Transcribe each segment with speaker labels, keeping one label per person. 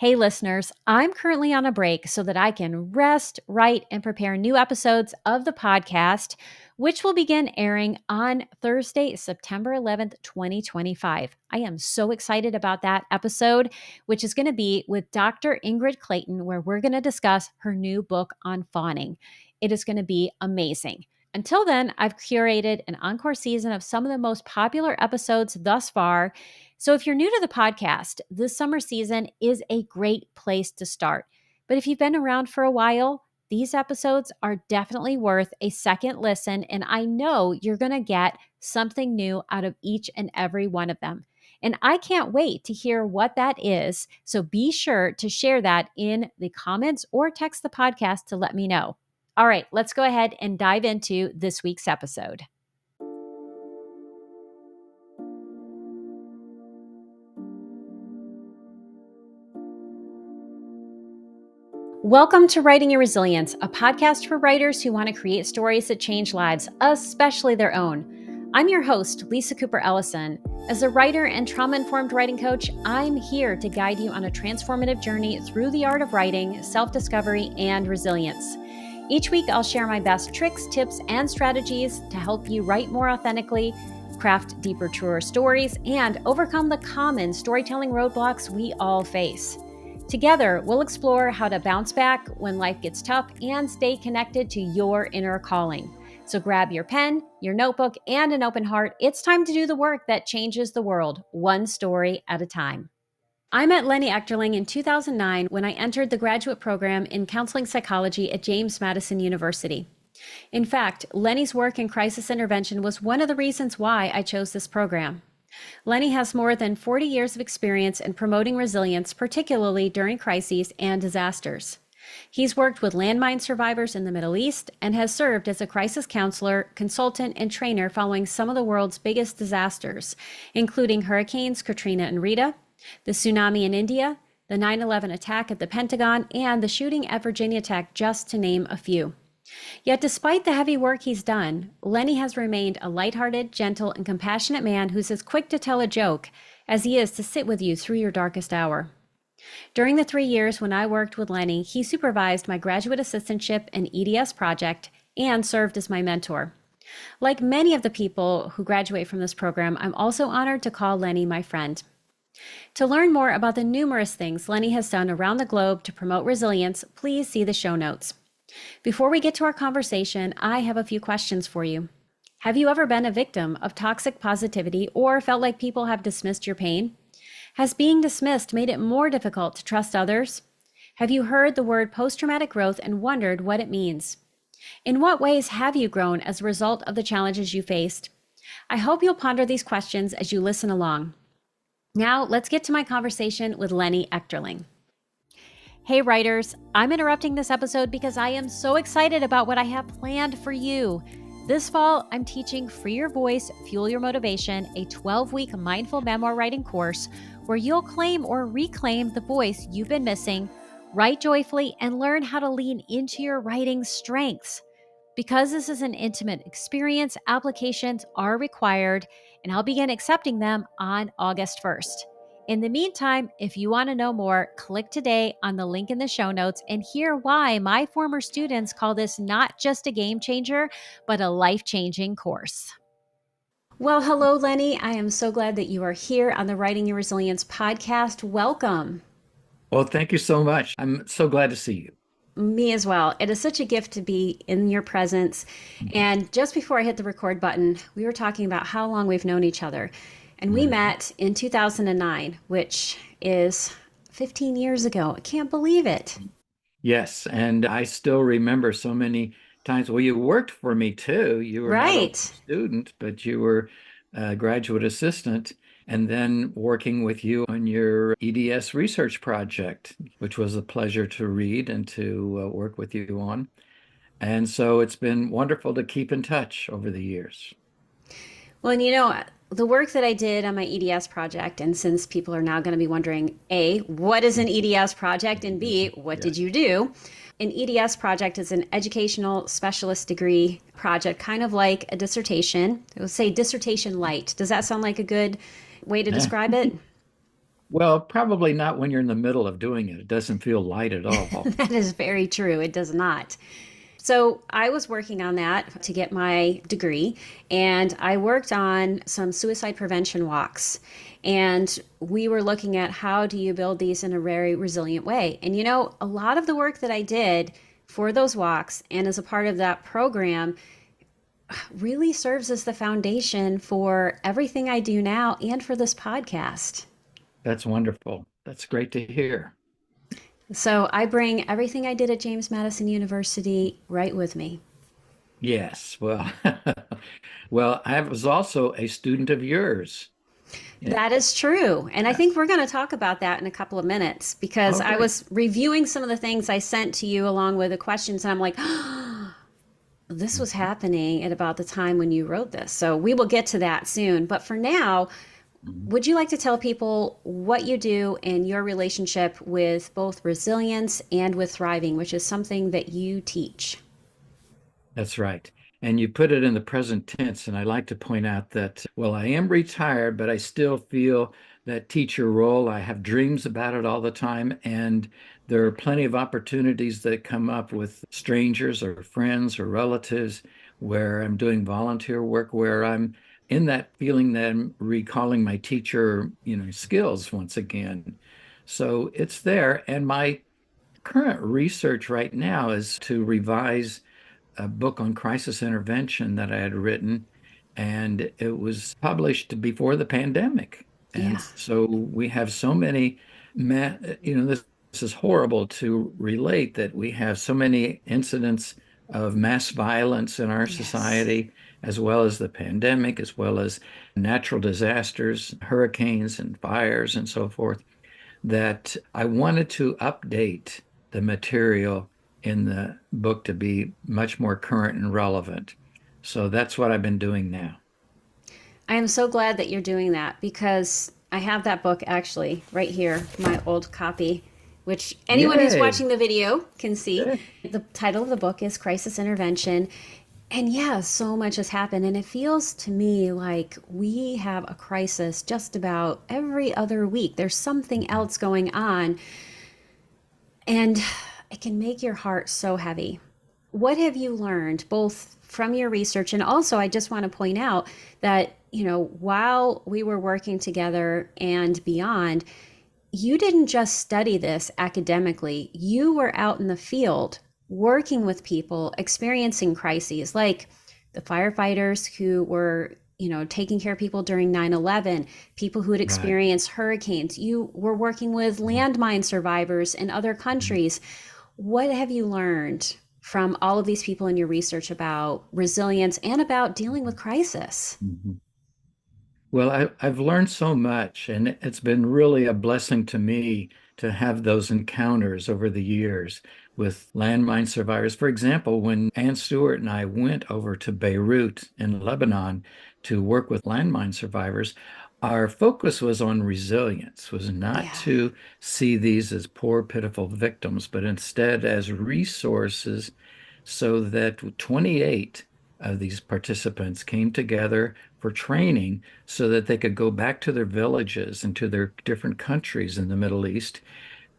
Speaker 1: Hey, listeners, I'm currently on a break so that I can rest, write, and prepare new episodes of the podcast, which will begin airing on Thursday, September 11th, 2025. I am so excited about that episode, which is going to be with Dr. Ingrid Clayton, where we're going to discuss her new book on fawning. It is going to be amazing. Until then, I've curated an encore season of some of the most popular episodes thus far. So if you're new to the podcast, this summer season is a great place to start. But if you've been around for a while, these episodes are definitely worth a second listen, and I know you're going to get something new out of each and every one of them. And I can't wait to hear what that is. So be sure to share that in the comments or text the podcast to let me know. All right, let's go ahead and dive into this week's episode. Welcome to Writing Your Resilience, a podcast for writers who want to create stories that change lives, especially their own. I'm your host, Lisa Cooper Ellison. As a writer and trauma-informed writing coach, I'm here to guide you on a transformative journey through the art of writing, self-discovery, and resilience. Each week, I'll share my best tricks, tips, and strategies to help you write more authentically, craft deeper, truer stories, and overcome the common storytelling roadblocks we all face. Together, we'll explore how to bounce back when life gets tough and stay connected to your inner calling. So grab your pen, your notebook, and an open heart. It's time to do the work that changes the world, one story at a time. I met Lennie Echterling in 2009 when I entered the graduate program in counseling psychology at James Madison University. In fact, Lennie's work in crisis intervention was one of the reasons why I chose this program. Lennie has more than 40 years of experience in promoting resilience, particularly during crises and disasters. He's worked with landmine survivors in the Middle East and has served as a crisis counselor, consultant, and trainer following some of the world's biggest disasters, including hurricanes Katrina and Rita, the tsunami in India, the 9/11 attack at the Pentagon, and the shooting at Virginia Tech, just to name a few. Yet despite the heavy work he's done, Lennie has remained a lighthearted, gentle, and compassionate man who's as quick to tell a joke as he is to sit with you through your darkest hour. During the 3 years when I worked with Lennie, he supervised my graduate assistantship and EDS project and served as my mentor. Like many of the people who graduate from this program, I'm also honored to call Lennie my friend. To learn more about the numerous things Lennie has done around the globe to promote resilience, please see the show notes. Before we get to our conversation, I have a few questions for you. Have you ever been a victim of toxic positivity or felt like people have dismissed your pain? Has being dismissed made it more difficult to trust others? Have you heard the word post-traumatic growth and wondered what it means? In what ways have you grown as a result of the challenges you faced? I hope you'll ponder these questions as you listen along. Now, let's get to my conversation with Lennie Echterling. Hey writers, I'm interrupting this episode because I am so excited about what I have planned for you. This fall, I'm teaching Free Your Voice, Fuel Your Motivation, a 12-week mindful memoir writing course where you'll claim or reclaim the voice you've been missing, write joyfully, and learn how to lean into your writing strengths. Because this is an intimate experience, applications are required, and I'll begin accepting them on August 1st. In the meantime, if you want to know more, click today on the link in the show notes and hear why my former students call this not just a game changer, but a life-changing course. Well, hello, Lennie. I am so glad that you are here on the Writing Your Resilience podcast. Welcome.
Speaker 2: Well, thank you so much. I'm so glad to see you.
Speaker 1: Me as well. It is such a gift to be in your presence. And just before I hit the record button, we were talking about how long we've known each other. And we met in 2009, which is 15 years ago. I can't believe it.
Speaker 2: Yes, and I still remember so many times. Well, you worked for me too. You were not only a
Speaker 1: Right.
Speaker 2: student, but you were a graduate assistant, and then working with you on your EDS research project, which was a pleasure to read and to work with you on. And so it's been wonderful to keep in touch over the years.
Speaker 1: Well, and the work that I did on my EDS project, and since people are now going to be wondering, A, what is an EDS project? And B, what did
Speaker 2: Yes.
Speaker 1: you do? An EDS project is an educational specialist degree project, kind of like a dissertation. I would say dissertation light. Does that sound like a good way to describe it?
Speaker 2: Well, probably not when you're in the middle of doing it. It doesn't feel light at all.
Speaker 1: That is very true. It does not. So I was working on that to get my degree, and I worked on some suicide prevention walks. And we were looking at how do you build these in a very resilient way. And a lot of the work that I did for those walks and as a part of that program really serves as the foundation for everything I do now and for this podcast.
Speaker 2: That's wonderful. That's great to hear.
Speaker 1: So I bring everything I did at James Madison University right with me.
Speaker 2: Yes. Well, well, I was also a student of yours. Yeah.
Speaker 1: That is true. And I think we're going to talk about that in a couple of minutes because
Speaker 2: Oh,
Speaker 1: I
Speaker 2: great.
Speaker 1: was reviewing some of the things I sent to you along with the questions. And I'm like, this was happening at about the time when you wrote this. So we will get to that soon. But for now,
Speaker 2: Mhm.
Speaker 1: would you like to tell people what you do and your relationship with both resilience and with thriving, which is something that you teach?
Speaker 2: That's right. And you put it in the present tense. And I like to point out that, well, I am retired, but I still feel that teacher role. I have dreams about it all the time. And there are plenty of opportunities that come up with strangers or friends or relatives where I'm doing volunteer work, where I'm in that feeling that I'm recalling my teacher, skills once again. So it's there. And my current research right now is to revise a book on crisis intervention that I had written, and it was published before the pandemic. And
Speaker 1: Yeah.
Speaker 2: so we have so many, this is horrible to relate that we have so many incidents of mass violence in our
Speaker 1: Yes.
Speaker 2: society, as well as the pandemic, as well as natural disasters, hurricanes and fires and so forth, that I wanted to update the material in the book to be much more current and relevant. So that's what I've been doing now.
Speaker 1: I am so glad that you're doing that because I have that book actually right here, my old copy, which anyone who's
Speaker 2: Yay.
Speaker 1: watching the video can see.
Speaker 2: Yeah.
Speaker 1: The title of the book is Crisis Intervention. And yeah, so much has happened. And it feels to me like we have a crisis just about every other week. There's something else going on, and it can make your heart so heavy. What have you learned both from your research, and also I just want to point out that, while we were working together and beyond, you didn't just study this academically. You were out in the field working with people experiencing crises like the firefighters who were, taking care of people during 9/11, people who had
Speaker 2: Right.
Speaker 1: experienced hurricanes. You were working with landmine survivors in other countries. What have you learned from all of these people in your research about resilience and about dealing with crisis?
Speaker 2: Mhm. Well, I've learned so much, and it's been really a blessing to me to have those encounters over the years with landmine survivors. For example, when Ann Stewart and I went over to Beirut in Lebanon to work with landmine survivors, our focus was on resilience, was not
Speaker 1: Yeah.
Speaker 2: to see these as poor, pitiful victims, but instead as resources so that 28 of these participants came together for training so that they could go back to their villages and to their different countries in the Middle East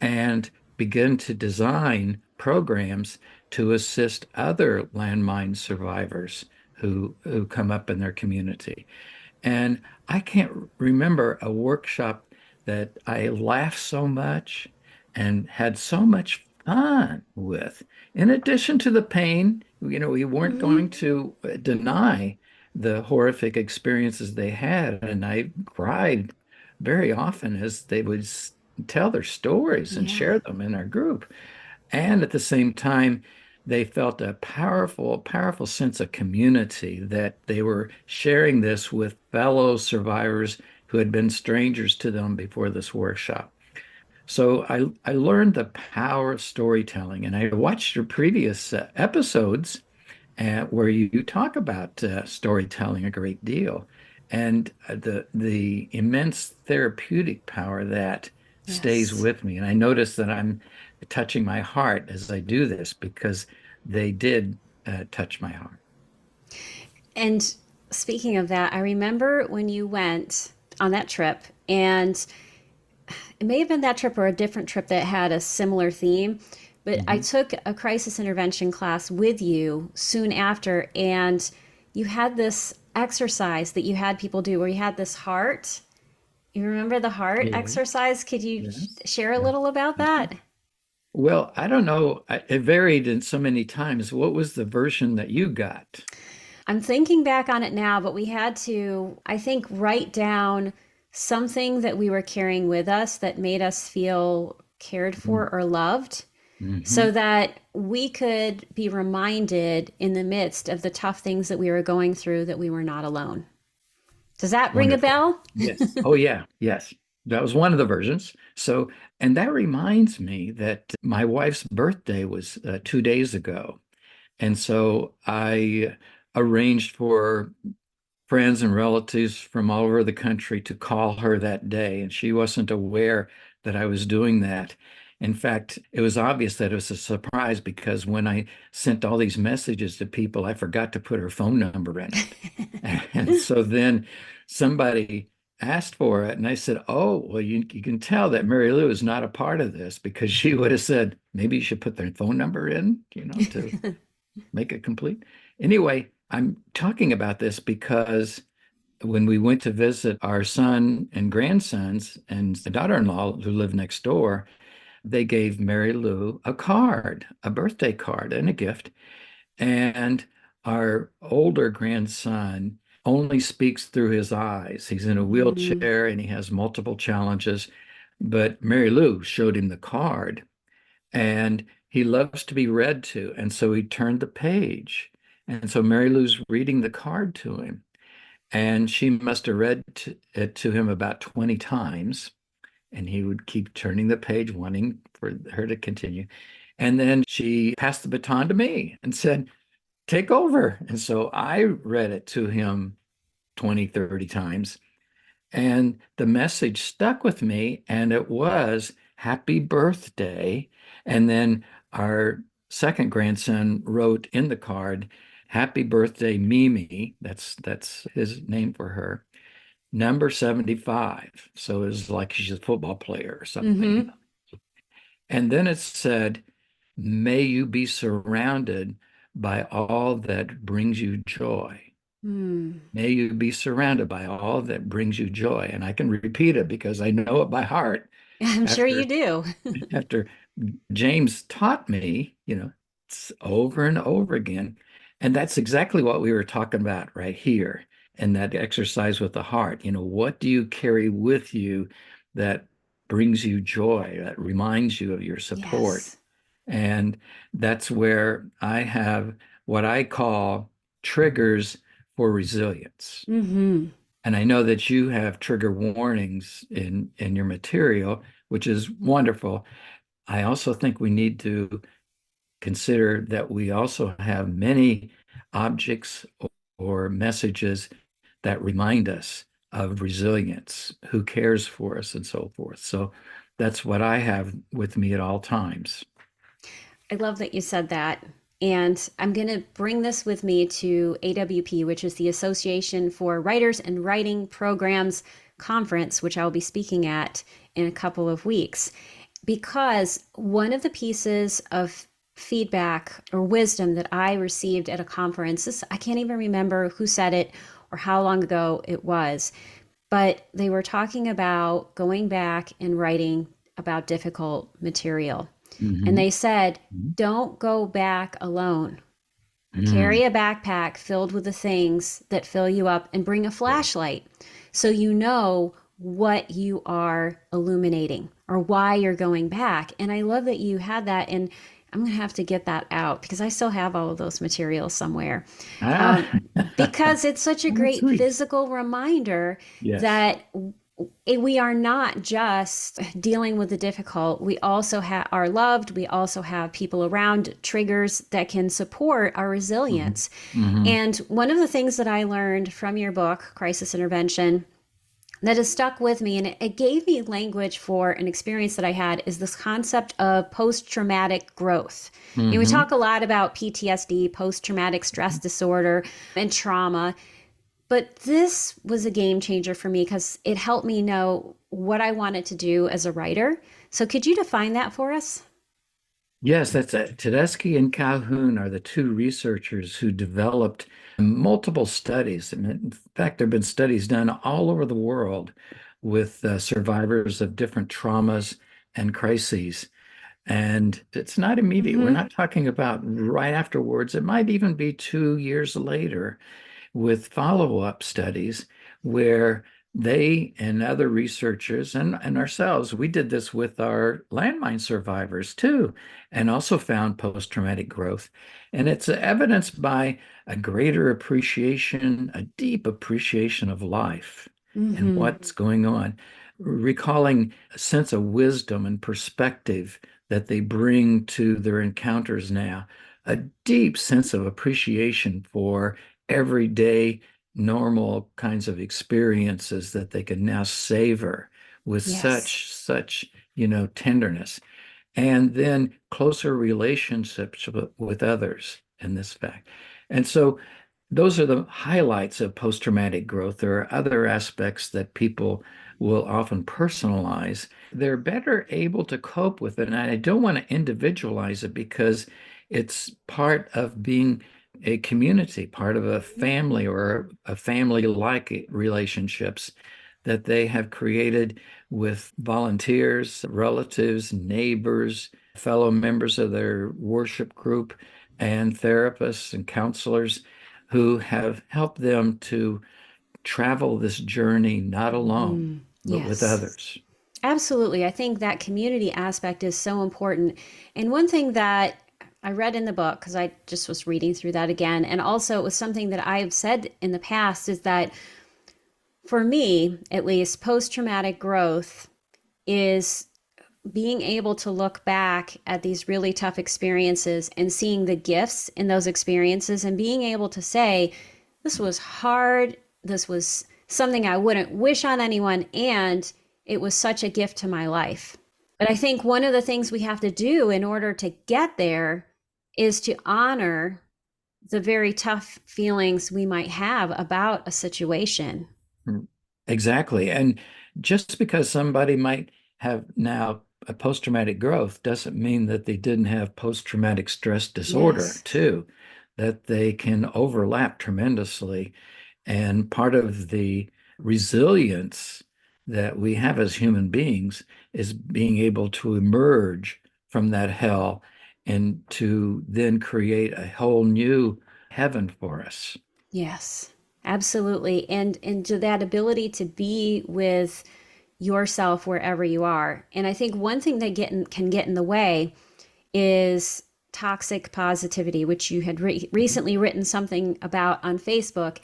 Speaker 2: and begin to design programs to assist other landmine survivors who come up in their community. And I can't remember a workshop that I laughed so much and had so much fun with. In addition to the pain, we weren't
Speaker 1: Mm-hmm.
Speaker 2: going to deny the horrific experiences they had. And I cried very often as they would tell their stories and
Speaker 1: Yeah.
Speaker 2: share them in our group. And at the same time, they felt a powerful, powerful sense of community that they were sharing this with fellow survivors who had been strangers to them before this workshop. So I learned the power of storytelling, and I watched your previous episodes where you talk about storytelling a great deal, and the immense therapeutic power that stays
Speaker 1: Yes.
Speaker 2: with me. And I notice that I'm touching my heart as I do this because they did touch my heart.
Speaker 1: And speaking of that, I remember when you went on that trip and it may have been that trip or a different trip that had a similar theme, but I
Speaker 2: Hmm.
Speaker 1: took a crisis intervention class with you soon after, and you had this exercise that you had people do where you had this heart. You remember the heart
Speaker 2: Yeah.
Speaker 1: exercise? Could you
Speaker 2: Yes.
Speaker 1: share a
Speaker 2: Yes.
Speaker 1: little about that?
Speaker 2: Well, I don't know. It varied in so many times. What was the version that you got?
Speaker 1: I'm thinking back on it now, but we had to, I think, write down something that we were carrying with us that made us feel cared for or loved,
Speaker 2: Mm-hmm.
Speaker 1: so that we could be reminded in the midst of the tough things that we were going through that we were not alone. Does that ring a
Speaker 2: Wonderful.
Speaker 1: bell?
Speaker 2: Yes. Oh, yeah. Yes. That was one of the versions. So, and that reminds me that my wife's birthday was 2 days ago. And so I arranged for friends and relatives from all over the country to call her that day, and she wasn't aware that I was doing that. In fact, it was obvious that it was a surprise because when I sent all these messages to people, I forgot to put her phone number in it. And so then somebody asked for it, and I said, "Oh, well, you can tell that Mary Lou is not a part of this because she would have said, maybe you should put their phone number in, to make it complete." Anyway, I'm talking about this because when we went to visit our son and grandsons and the daughter-in-law who lived next door, they gave Mary Lou a card, a birthday card, and a gift. And our older grandson only speaks through his eyes. He's in a
Speaker 1: Mm,
Speaker 2: wheelchair and he has multiple challenges. But Mary Lou showed him the card and he loves to be read to. And so he turned the page. And so Mary Lou's reading the card to him. And she must have read it to him about 20 times. And he would keep turning the page, wanting for her to continue. And then she passed the baton to me and said, take over. And so I read it to him 20, 30 times. And the message stuck with me, and it was happy birthday. And then our second grandson wrote in the card, happy birthday, Mimi. That's his name for her. Number 75. So it's like she's a football player or something.
Speaker 1: mm-hmm.
Speaker 2: And then it said, may you be surrounded by all that brings you joy.
Speaker 1: Mm.
Speaker 2: May you be surrounded by all that brings you joy. And I can repeat it because I know it by heart
Speaker 1: I'm sure you
Speaker 2: after
Speaker 1: do.
Speaker 2: after James taught me, it's over and over again. And that's exactly what we were talking about right here in that exercise with the heart. What do you carry with you that brings you joy, that reminds you of your support?
Speaker 1: Yes.
Speaker 2: And that's where I have what I call triggers for resilience.
Speaker 1: Mm-hmm.
Speaker 2: And I know that you have trigger warnings in your material, which is wonderful. I also think we need to consider that we also have many objects or messages that remind us of resilience, who cares for us, and so forth. So that's what I have with me at all times.
Speaker 1: I love that you said that. And I'm going to bring this with me to AWP, which is the Association for Writers and Writing Programs Conference, which I'll be speaking at in a couple of weeks. Because one of the pieces of feedback or wisdom that I received at a conference, I can't even remember who said it or how long ago it was, but they were talking about going back and writing about difficult material. And
Speaker 2: Mhm.
Speaker 1: they said, don't go back alone. Carry
Speaker 2: Mm.
Speaker 1: a backpack filled with the things that fill you up and bring a
Speaker 2: Yeah.
Speaker 1: flashlight so you know what you are illuminating or why you're going back. And I love that you had that. And I'm going to have to get that out because I still have all of those materials somewhere.
Speaker 2: Ah,
Speaker 1: Um, because it's such a
Speaker 2: that's
Speaker 1: great
Speaker 2: sweet.
Speaker 1: physical reminder
Speaker 2: Yes.
Speaker 1: that we are not just dealing with the difficult. We also are loved. We also have people around, triggers that can support our
Speaker 2: Hmm.
Speaker 1: resilience.
Speaker 2: Hmm.
Speaker 1: And one of the things that I learned from your book, Crisis Intervention, that has stuck with me and it gave me language for an experience that I had is this concept of post-traumatic growth. We
Speaker 2: Hmm.
Speaker 1: talk a lot about PTSD, post-traumatic stress disorder, and trauma, But this was a game changer for me because it helped me know what I wanted to do as a writer. So could you define that for us?
Speaker 2: Yes, that's it. Tedeschi and Calhoun are the two researchers who developed multiple studies. And in fact, there have been studies done all over the world with survivors of different traumas and crises. And it's not immediate. We're
Speaker 1: Hmm.
Speaker 2: not talking about right afterwards. It might even be 2 years later with follow-up studies where they and other researchers and ourselves, we did this with our landmine survivors too, and also found post-traumatic growth. And it's evidenced by a greater appreciation, a deep appreciation of life and
Speaker 1: Hmm.
Speaker 2: what's going on, recalling a sense of wisdom and perspective that they bring to their encounters now, a deep sense of appreciation for everyday, normal kinds of experiences that they can now savor with
Speaker 1: Yes.
Speaker 2: such tenderness. And then closer relationships with others in this fact. And so those are the highlights of post-traumatic growth. There are other aspects that people will often personalize. They're better able to cope with it. And I don't want to individualize it because it's part of being a community, part of a family or a family-like relationships that they have created with volunteers, relatives, neighbors, fellow members of their worship group, and therapists and counselors who have helped them to travel this journey not alone,
Speaker 1: Hmm.
Speaker 2: but with
Speaker 1: Yes.
Speaker 2: others.
Speaker 1: Absolutely. I think that community aspect is so important. And one thing that I read in the book, because I just was reading through that again, and also it was something that I've said in the past, is that for me, at least, post traumatic growth is being able to look back at these really tough experiences and seeing the gifts in those experiences and being able to say, this was hard. This was something I wouldn't wish on anyone. And it was such a gift to my life. But I think one of the things we have to do in order to get there is to honor the very tough feelings we might have about a situation.
Speaker 2: Mm. Exactly. And just because somebody might have now a post-traumatic growth doesn't mean that they didn't have post-traumatic stress disorder
Speaker 1: Yes.
Speaker 2: too, that they can overlap tremendously. And part of the resilience that we have as human beings is being able to emerge from that hell and to then create a whole new heaven for us.
Speaker 1: Yes, absolutely. And to that ability to be with yourself wherever you are. And I think one thing that can get in the way is toxic positivity, which you had recently written something about on Facebook.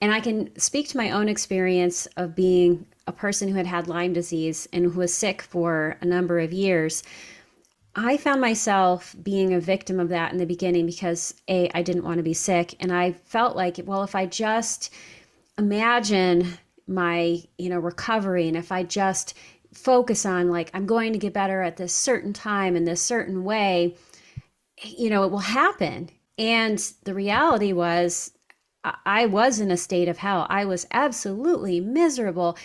Speaker 1: And I can speak to my own experience of being a person who had had Lyme disease and who was sick for a number of years. I found myself being a victim of that in the beginning because I didn't want to be sick. And I felt like, well, if I just imagine my, recovery, and if I just focus on like, I'm going to get better at this certain time in this certain way, it will happen. And the reality was, I was in a state of hell. I was absolutely miserable.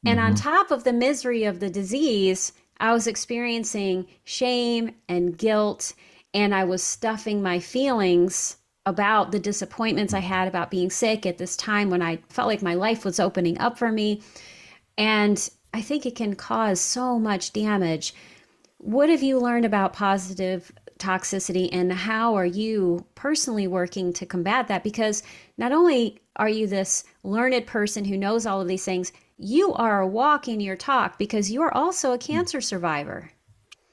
Speaker 1: And on
Speaker 2: Mhm.
Speaker 1: top of the misery of the disease, I was experiencing shame and guilt, and I was stuffing my feelings about the disappointments I had about being sick at this time when I felt like my life was opening up for me. And I think it can cause so much damage. What have you learned about positive toxicity, and how are you personally working to combat that? Because not only are you this learned person who knows all of these things, you are walking your talk because you are also a cancer survivor.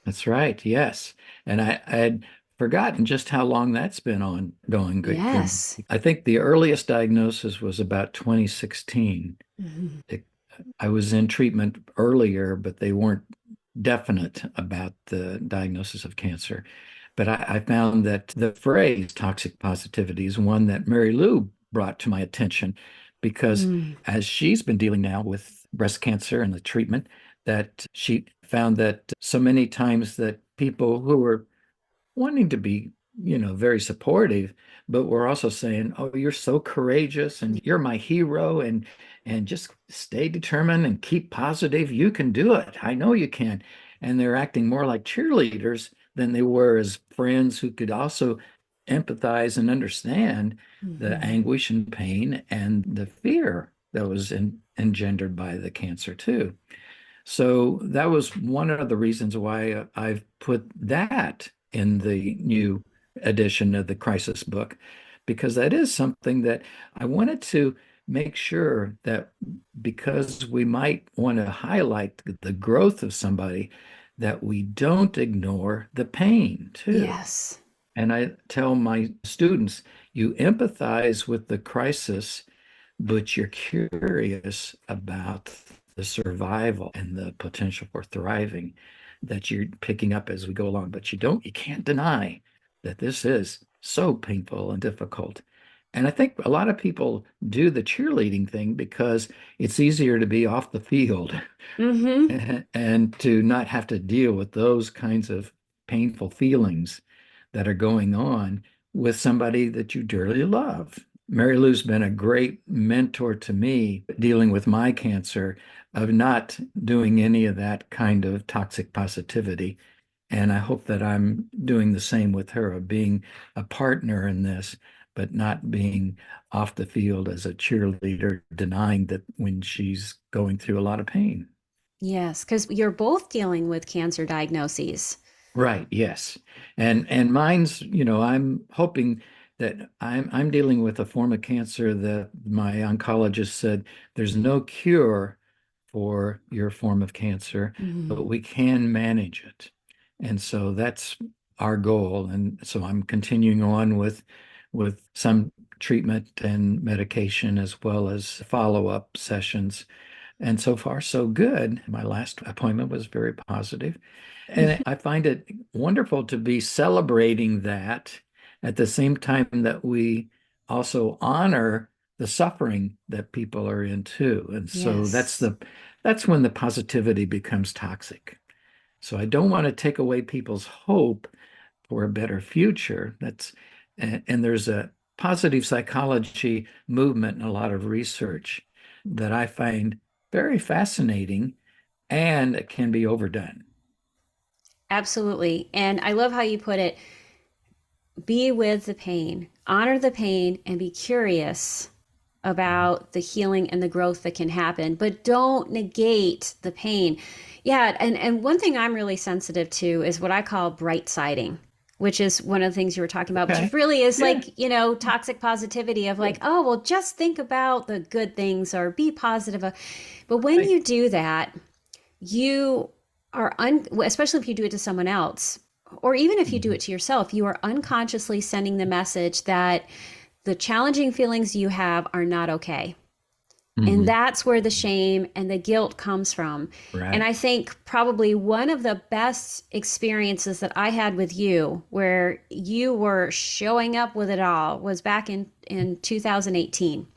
Speaker 2: That's right. Yes. And I had forgotten just how long that's been ongoing for me.
Speaker 1: Yes.
Speaker 2: I think the earliest diagnosis was about 2016.
Speaker 1: Mhm.
Speaker 2: It- I was in treatment earlier, but they weren't definite about the diagnosis of cancer. But I found that the phrase toxic positivity is one that Mary Lou brought to my attention because
Speaker 1: Mm.
Speaker 2: as she's been dealing now with breast cancer and the treatment, that she found that so many times that people who were wanting to be very supportive, but we're also saying, "Oh, you're so courageous and you're my hero and just stay determined and keep positive. You can do it. I know you can." And they're acting more like cheerleaders than they were as friends who could also empathize and understand the
Speaker 1: Mhm.
Speaker 2: anguish and pain and the fear that was engendered by the cancer too. So that was one of the reasons why I've put that in the new edition of the crisis book, because that is something that I wanted to make sure that because we might want to highlight the growth of somebody, that we don't ignore the pain too.
Speaker 1: Yes.
Speaker 2: And I tell my students, you empathize with the crisis, but you're curious about the survival and the potential for thriving that you're picking up as we go along. But you can't deny that this is so painful and difficult. And I think a lot of people do the cheerleading thing because it's easier to be off the field
Speaker 1: Mm-hmm.
Speaker 2: and to not have to deal with those kinds of painful feelings that are going on with somebody that you dearly love. Mary Lou's been a great mentor to me dealing with my cancer, of not doing any of that kind of toxic positivity. And I hope that I'm doing the same with her, of being a partner in this, but not being off the field as a cheerleader, denying that when she's going through a lot of pain.
Speaker 1: Yes, because you're both dealing with cancer diagnoses.
Speaker 2: Right, yes. And mine's, I'm hoping that I'm dealing with a form of cancer that my oncologist said there's no cure for your form of cancer,
Speaker 1: Mhm.
Speaker 2: but we can manage it. And so that's our goal. And so I'm continuing on with some treatment and medication as well as follow-up sessions. And so far, so good. My last appointment was very positive. And I find it wonderful to be celebrating that at the same time that we also honor the suffering that people are in too. And so
Speaker 1: Yes.
Speaker 2: that's when the positivity becomes toxic. So I don't want to take away people's hope for a better future. And there's a positive psychology movement and a lot of research that I find very fascinating and it can be overdone.
Speaker 1: Absolutely. And I love how you put it, be with the pain, honor the pain, and be curious about the healing and the growth that can happen, but don't negate the pain. Yeah, and one thing I'm really sensitive to is what I call bright siding, which is one of the things you were talking about, which
Speaker 2: Okay.
Speaker 1: really is
Speaker 2: Yeah.
Speaker 1: like, toxic positivity of like,
Speaker 2: Good.
Speaker 1: oh, well, just think about the good things or be positive. But when
Speaker 2: Right.
Speaker 1: you do that, you especially if you do it to someone else, or even if you do
Speaker 2: Mhm.
Speaker 1: it to yourself, you are unconsciously sending the message that the challenging feelings you have are not okay. And
Speaker 2: Mhm.
Speaker 1: that's where the shame and the guilt comes from. And
Speaker 2: Right.
Speaker 1: I think probably one of the best experiences that I had with you, where you were showing up with it all, was back in 2018,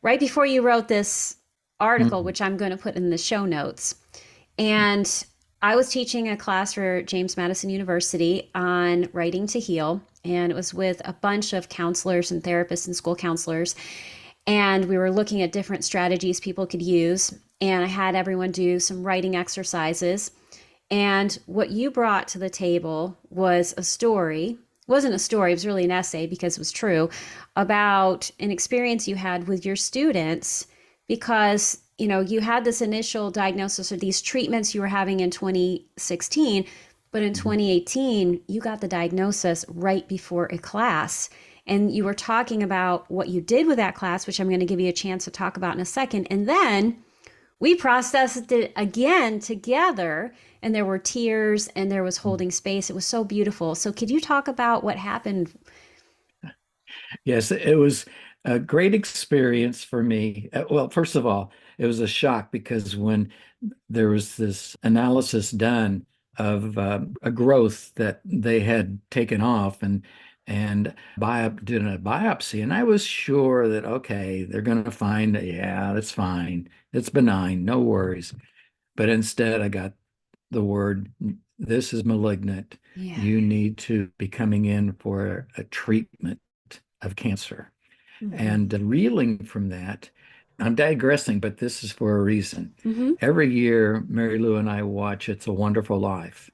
Speaker 1: right before you wrote this article,
Speaker 2: Mhm.
Speaker 1: which I'm going to put in the show notes. And I was teaching a class for James Madison University on writing to heal. And it was with a bunch of counselors and therapists and school counselors. And we were looking at different strategies people could use. And I had everyone do some writing exercises. And what you brought to the table was a story. It wasn't a story, it was really an essay because it was true about an experience you had with your students because you had this initial diagnosis or these treatments you were having in 2016, but in
Speaker 2: Mhm.
Speaker 1: 2018 you got the diagnosis right before a class, and you were talking about what you did with that class, which I'm going to give you a chance to talk about in a second. And then we processed it again together, and there were tears and there was holding space. It was so beautiful. So could you talk about what happened?
Speaker 2: Yes, it was a great experience for me. Well, first of all, it was a shock because when there was this analysis done of a growth that they had taken off and did a biopsy, and I was sure that okay, they're going to find that yeah, that's fine, it's benign, no worries. But instead, I got the word this is malignant.
Speaker 1: Yeah.
Speaker 2: You need to be coming in for a treatment of cancer.
Speaker 1: Mm-hmm.
Speaker 2: And reeling from that, I'm digressing, but this is for a reason.
Speaker 1: Mm-hmm.
Speaker 2: Every year, Mary Lou and I watch It's a Wonderful Life.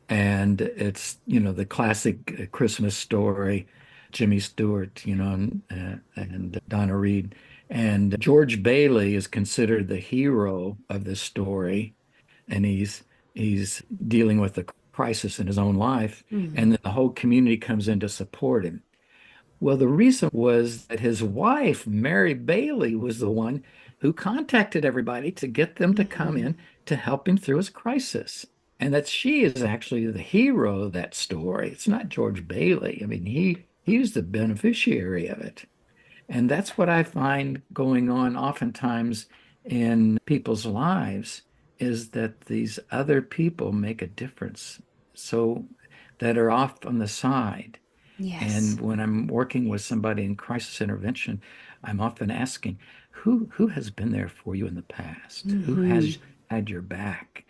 Speaker 2: And it's, the classic Christmas story, Jimmy Stewart, and Donna Reed. And George Bailey is considered the hero of this story, and he's dealing with a crisis in his own life,
Speaker 1: Mm-hmm.
Speaker 2: and then the whole community comes in to support him. Well, the reason was that his wife, Mary Bailey, was the one who contacted everybody to get them to come
Speaker 1: Mm-hmm.
Speaker 2: in to help him through his crisis. And that she is actually the hero of that story. It's not George Bailey. I mean, he's the beneficiary of it. And that's what I find going on oftentimes in people's lives is that these other people make a difference. So that are off on the side.
Speaker 1: Yes.
Speaker 2: And when I'm working with somebody in crisis intervention, I'm often asking, who has been there for you in the past? Who
Speaker 1: Mm-hmm.
Speaker 2: has had your back?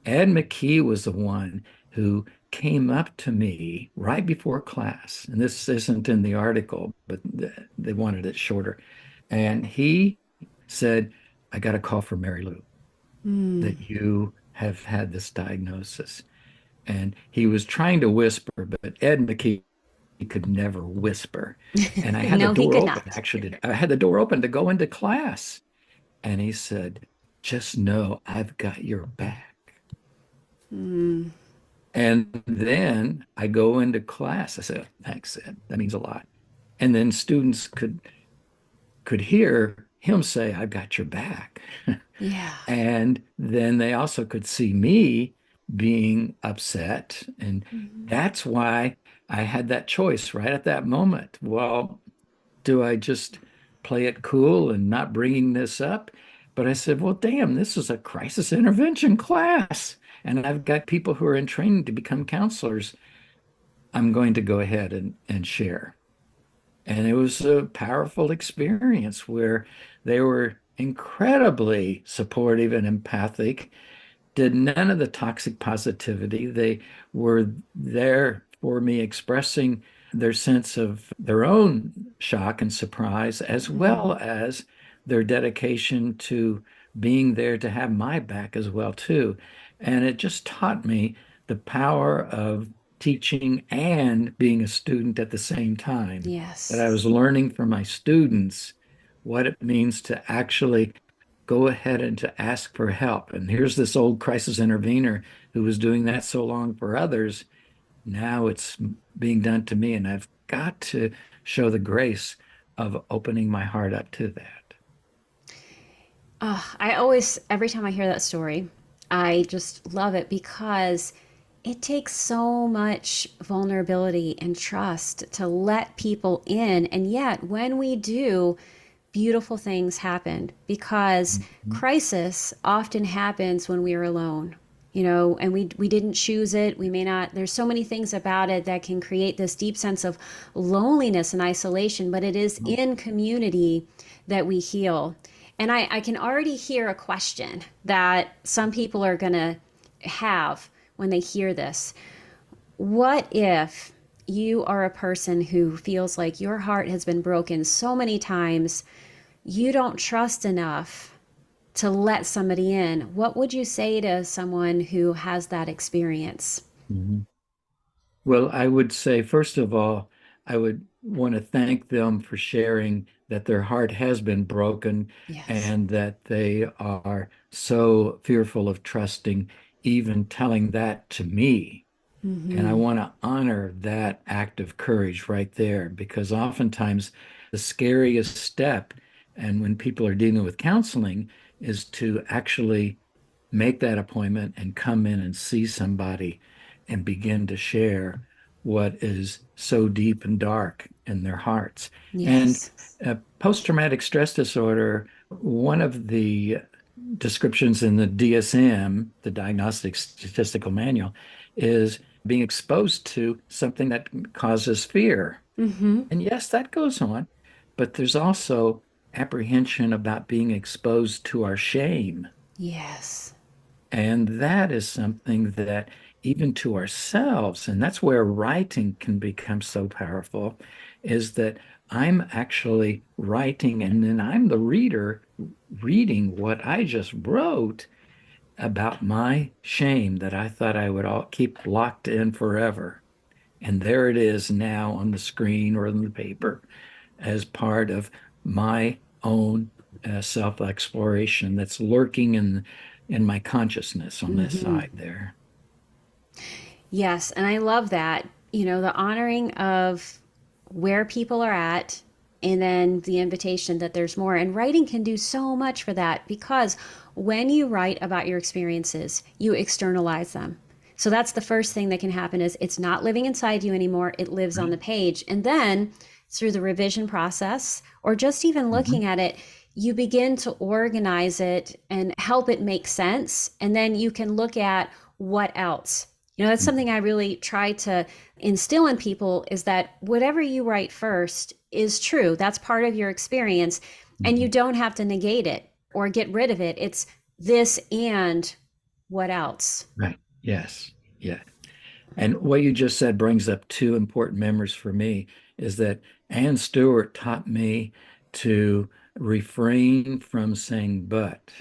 Speaker 2: Ed McKee was the one who came up to me right before class, and this isn't in the article, but they wanted it shorter. And he said, I got a call from Mary Lou
Speaker 1: Mm.
Speaker 2: that you have had this diagnosis. And he was trying to whisper, but Ed McKee could never whisper. And I had the
Speaker 1: No, he
Speaker 2: door
Speaker 1: could
Speaker 2: open,
Speaker 1: not.
Speaker 2: actually. I had the door open to go into class. And he said, just know I've got your back.
Speaker 1: Mm.
Speaker 2: And then I go into class. I said, thanks, Ed. That means a lot. And then students could hear him say, I've got your back.
Speaker 1: Yeah.
Speaker 2: And then they also could see me being upset. And
Speaker 1: Mm-hmm.
Speaker 2: that's why I had that choice right at that moment. Well, do I just play it cool and not bringing this up? But I said, well, damn, this is a crisis intervention class. And I've got people who are in training to become counselors. I'm going to go ahead and share. And it was a powerful experience where they were incredibly supportive and empathic, did none of the toxic positivity. They were there for me expressing their sense of their own shock and surprise, as
Speaker 1: Mm-hmm.
Speaker 2: well as their dedication to being there to have my back as well, too. And it just taught me the power of teaching and being a student at the same time. That I
Speaker 1: Yes.
Speaker 2: was learning from my students what it means to actually go ahead and to ask for help. And here's this old crisis intervener who was doing that so long for others. Now it's being done to me, and I've got to show the grace of opening my heart up to that.
Speaker 1: I always, every time I hear that story, I just love it because it takes so much vulnerability and trust to let people in. And yet, when we do, beautiful things happen because
Speaker 2: Mhm.
Speaker 1: crisis often happens when we are alone. And we didn't choose it. We may not, there's so many things about it that can create this deep sense of loneliness and isolation, but it is in community that we heal. And I can already hear a question that some people are going to have when they hear this. What if you are a person who feels like your heart has been broken so many times, you don't trust enough to let somebody in? What would you say to someone who has that experience?
Speaker 2: Mhm. Well, I would say, first of all, I would want to thank them for sharing that their heart has been broken
Speaker 1: Yes.
Speaker 2: and that they are so fearful of trusting, even telling that to me. And I
Speaker 1: Mm-hmm.
Speaker 2: want to honor that act of courage right there because oftentimes the scariest step, and when people are dealing with counseling, is to actually make that appointment and come in and see somebody and begin to share what is so deep and dark in their hearts. And
Speaker 1: Yes.
Speaker 2: post-traumatic stress disorder, one of the descriptions in the DSM, the Diagnostic Statistical Manual, is being exposed to something that causes fear.
Speaker 1: Mm-hmm.
Speaker 2: And yes, that goes on, but there's also apprehension about being exposed to our shame.
Speaker 1: Yes.
Speaker 2: And that is something that even to ourselves, and that's where writing can become so powerful, is that I'm actually writing and then I'm the reader reading what I just wrote about my shame that I thought I would all keep locked in forever. And there it is now on the screen or in the paper as part of my own self-exploration that's lurking in my consciousness on this
Speaker 1: Hmm.
Speaker 2: side there.
Speaker 1: Yes, and I love that. The honoring of where people are at and then the invitation that there's more. And writing can do so much for that because when you write about your experiences, you externalize them. So that's the first thing that can happen is it's not living inside you anymore, it lives on
Speaker 2: Right?
Speaker 1: the page. And then through the revision process or just even
Speaker 2: Mhm.
Speaker 1: looking at it, you begin to organize it and help it make sense. And then you can look at what else. That's something I really try to instill in people is that whatever you write first is true. That's part of your experience. And you
Speaker 2: Mhm.
Speaker 1: don't have to negate it or get rid of it. It's this and what else?
Speaker 2: Right. Yes. Yeah. And what you just said brings up two important memories for me is that Anne Stewart taught me to refrain from saying but,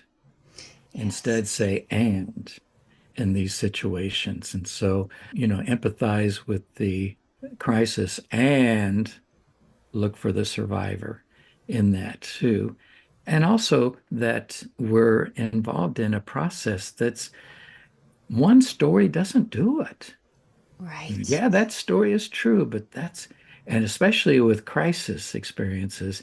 Speaker 1: Yes.
Speaker 2: instead say and in these situations. And so, empathize with the crisis and look for the survivor in that too. And also that we're involved in a process that's one story doesn't do it.
Speaker 1: Right.
Speaker 2: Yeah, that story is true, but and especially with crisis experiences,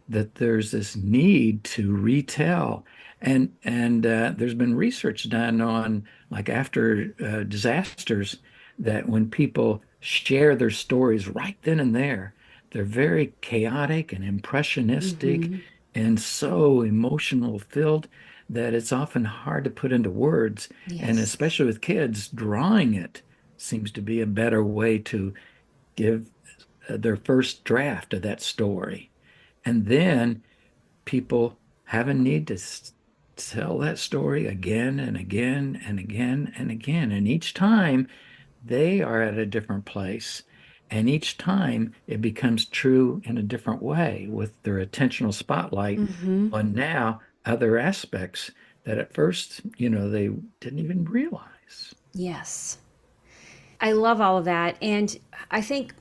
Speaker 2: that there's this need to retell. And there's been research done on like after disasters that when people share their stories right then and there, they're very chaotic and impressionistic
Speaker 1: Mm-hmm.
Speaker 2: and so emotional filled that it's often hard to put into words. And
Speaker 1: Yes.
Speaker 2: especially with kids, drawing it seems to be a better way to give their first draft of that story. And then people have a need to tell that story again and again and again and again. And each time they are at a different place. And each time it becomes true in a different way with their attentional spotlight
Speaker 1: Mm-hmm.
Speaker 2: on now other aspects that at first, they didn't even realize.
Speaker 1: Yes. I love all of that. And I think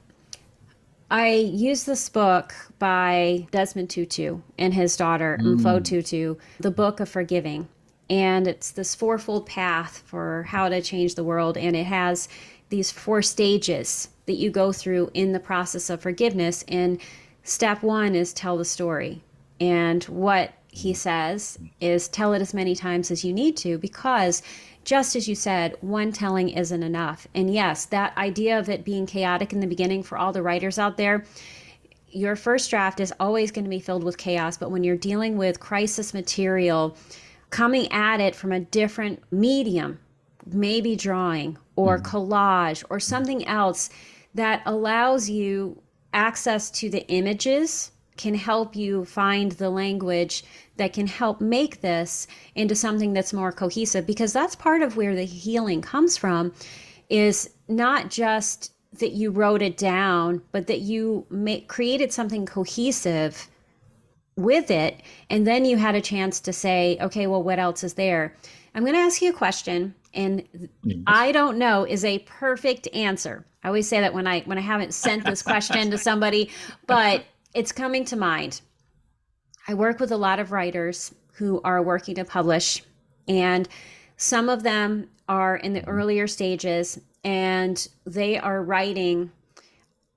Speaker 1: I use this book by Desmond Tutu and his daughter, Mfo
Speaker 2: Mm.
Speaker 1: Tutu, The Book of Forgiving. And it's this fourfold path for how to change the world. And it has these four stages that you go through in the process of forgiveness. And step one is tell the story. And what he says is tell it as many times as you need to because just as you said, one telling isn't enough. And yes, that idea of it being chaotic in the beginning for all the writers out there, your first draft is always going to be filled with chaos. But when you're dealing with crisis material, coming at it from a different medium, maybe drawing or
Speaker 2: Mm.
Speaker 1: collage or something else that allows you access to the images can help you find the language that can help make this into something that's more cohesive because that's part of where the healing comes from is not just that you wrote it down but that you created something cohesive with it. And then you had a chance to say, okay, well, what else is there? I'm going to ask you a question. And
Speaker 2: Yes.
Speaker 1: I don't know is a perfect answer. I always say that when I haven't sent this question to somebody, but it's coming to mind. I work with a lot of writers who are working to publish, and some of them are in the earlier stages and they are writing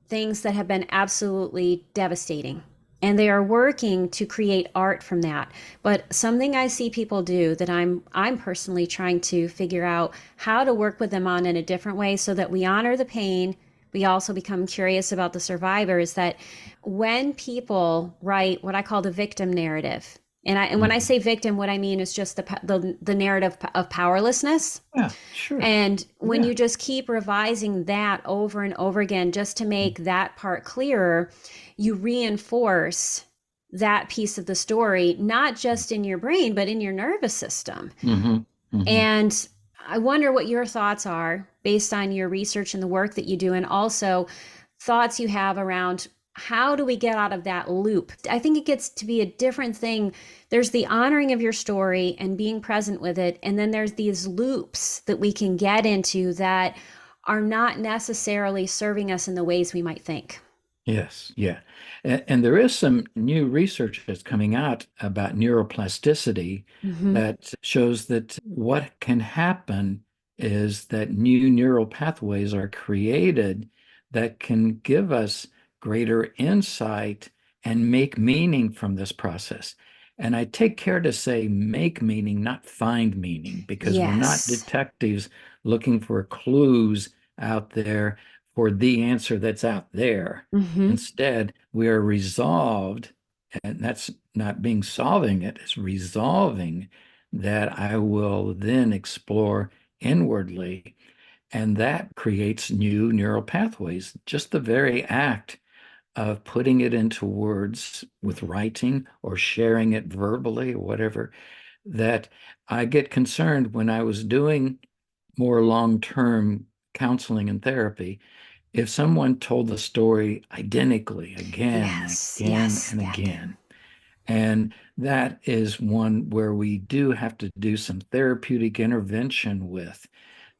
Speaker 1: things that have been absolutely devastating. And they are working to create art from that. But something I see people do that I'm personally trying to figure out how to work with them on in a different way so that we honor the pain, we also become curious about the survivors that when people write what I call the victim narrative, and when I
Speaker 2: Mhm.
Speaker 1: say victim, what I mean is just the narrative of powerlessness.
Speaker 2: Yeah, sure.
Speaker 1: And when
Speaker 2: Yeah.
Speaker 1: you just keep revising that over and over again, just to make that part clearer, you reinforce that piece of the story, not just in your brain, but in your nervous system.
Speaker 2: Hmm. Hmm.
Speaker 1: And I wonder what your thoughts are based on your research and the work that you do, and also thoughts you have around how do we get out of that loop. I think it gets to be a different thing. There's the honoring of your story and being present with it, and then there's these loops that we can get into that are not necessarily serving us in the ways we might think.
Speaker 2: Yes, yeah. And there is some new research that's coming out about neuroplasticity
Speaker 1: Mm-hmm.
Speaker 2: that shows that what can happen is that new neural pathways are created that can give us greater insight and make meaning from this process. And I take care to say make meaning, not find meaning, because we're not
Speaker 1: Yes.
Speaker 2: detectives looking for clues out there for the answer that's out there.
Speaker 1: Mm-hmm.
Speaker 2: Instead, we are resolved, and that's not being solving it, it's resolving that I will then explore inwardly. And that creates new neural pathways. Just the very act of putting it into words with writing or sharing it verbally or whatever, that I get concerned when I was doing more long-term counseling and therapy if someone told the story identically again and
Speaker 1: Yes.
Speaker 2: again
Speaker 1: Yes.
Speaker 2: and
Speaker 1: That too.
Speaker 2: again, and that is one where we do have to do some therapeutic intervention with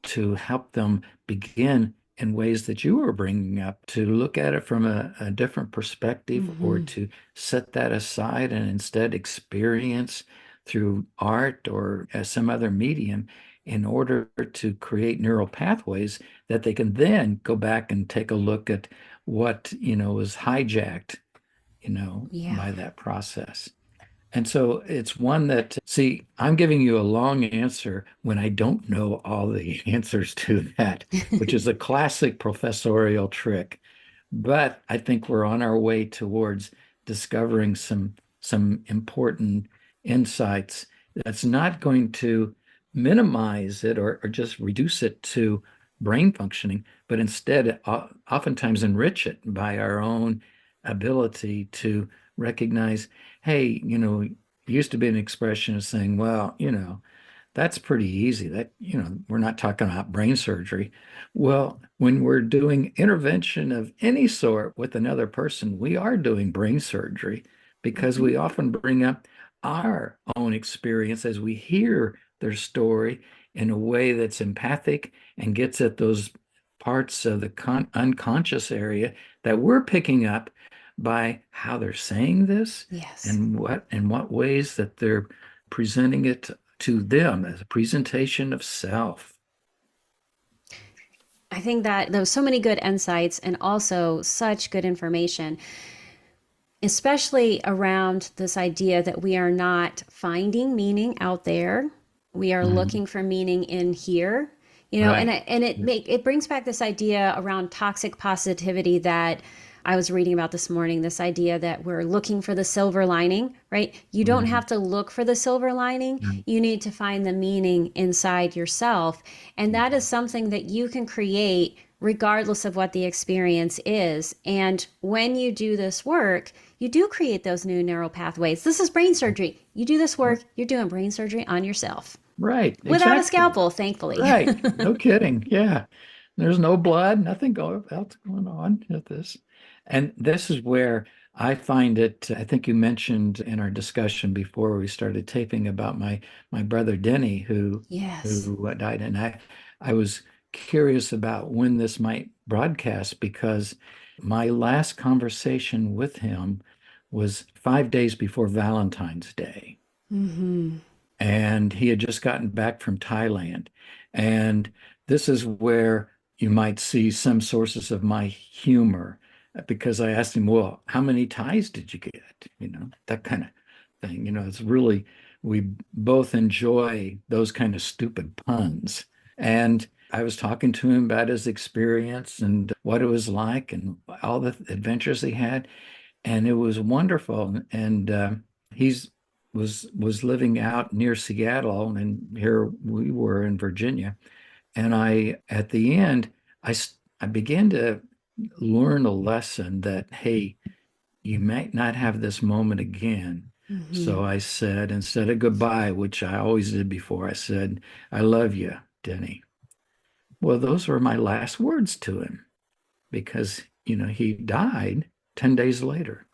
Speaker 2: to help them begin in ways that you were bringing up to look at it from a different perspective or
Speaker 1: Mm-hmm.
Speaker 2: to set that aside and instead experience through art or as some other medium in order to create neural pathways that they can then go back and take a look at what, was hijacked,
Speaker 1: Yeah.
Speaker 2: by that process. And so it's one that, see, I'm giving you a long answer when I don't know all the answers to that, which is a classic professorial trick. But I think we're on our way towards discovering some important insights that's not going to minimize it or just reduce it to brain functioning, but instead oftentimes enrich it by our own ability to recognize, hey, it used to be an expression of saying, well, that's pretty easy. That, we're not talking about brain surgery. Well, when we're doing intervention of any sort with another person, we are doing brain surgery because
Speaker 1: Mm-hmm.
Speaker 2: we often bring up our own experience as we hear their story in a way that's empathic and gets at those parts of the unconscious area that we're picking up by how they're saying this
Speaker 1: Yes.
Speaker 2: and what ways that they're presenting it to them as a presentation of self.
Speaker 1: I think that there was so many good insights and also such good information, especially around this idea that we are not finding meaning out there. We are
Speaker 2: Mhm.
Speaker 1: looking for meaning in here. And
Speaker 2: Right.
Speaker 1: it brings back this idea around toxic positivity that I was reading about this morning, this idea that we're looking for the silver lining, right? You don't
Speaker 2: Mhm.
Speaker 1: have to look for the silver lining.
Speaker 2: Mhm.
Speaker 1: You need to find the meaning inside yourself. And that is something that you can create regardless of what the experience is. And when you do this work, you do create those new neural pathways. This is brain surgery. You do this work, you're doing brain surgery on yourself
Speaker 2: Right,
Speaker 1: without a
Speaker 2: exactly.
Speaker 1: scalpel, thankfully.
Speaker 2: Right. No kidding. Yeah. There's no blood, nothing else going on with this. And this is where I find it, I think you mentioned in our discussion before we started taping about my brother Denny
Speaker 1: Yes.
Speaker 2: who died. And I was curious about when this might broadcast because my last conversation with him was 5 days before Valentine's Day.
Speaker 1: Mm-hmm.
Speaker 2: And he had just gotten back from Thailand. And this is where you might see some sources of my humor because I asked him, well, how many Thais did you get? That kind of thing. It's really, we both enjoy those kind of stupid puns. And I was talking to him about his experience and what it was like and all the adventures he had and it was wonderful. And he's was living out near Seattle, and here we were in Virginia. And at the end, I began to learn a lesson that hey, you might not have this moment again,
Speaker 1: Hmm.
Speaker 2: So I said, instead of goodbye, which I always did before, I said, I love you, Denny. Well, those were my last words to him because, he died 10 days later.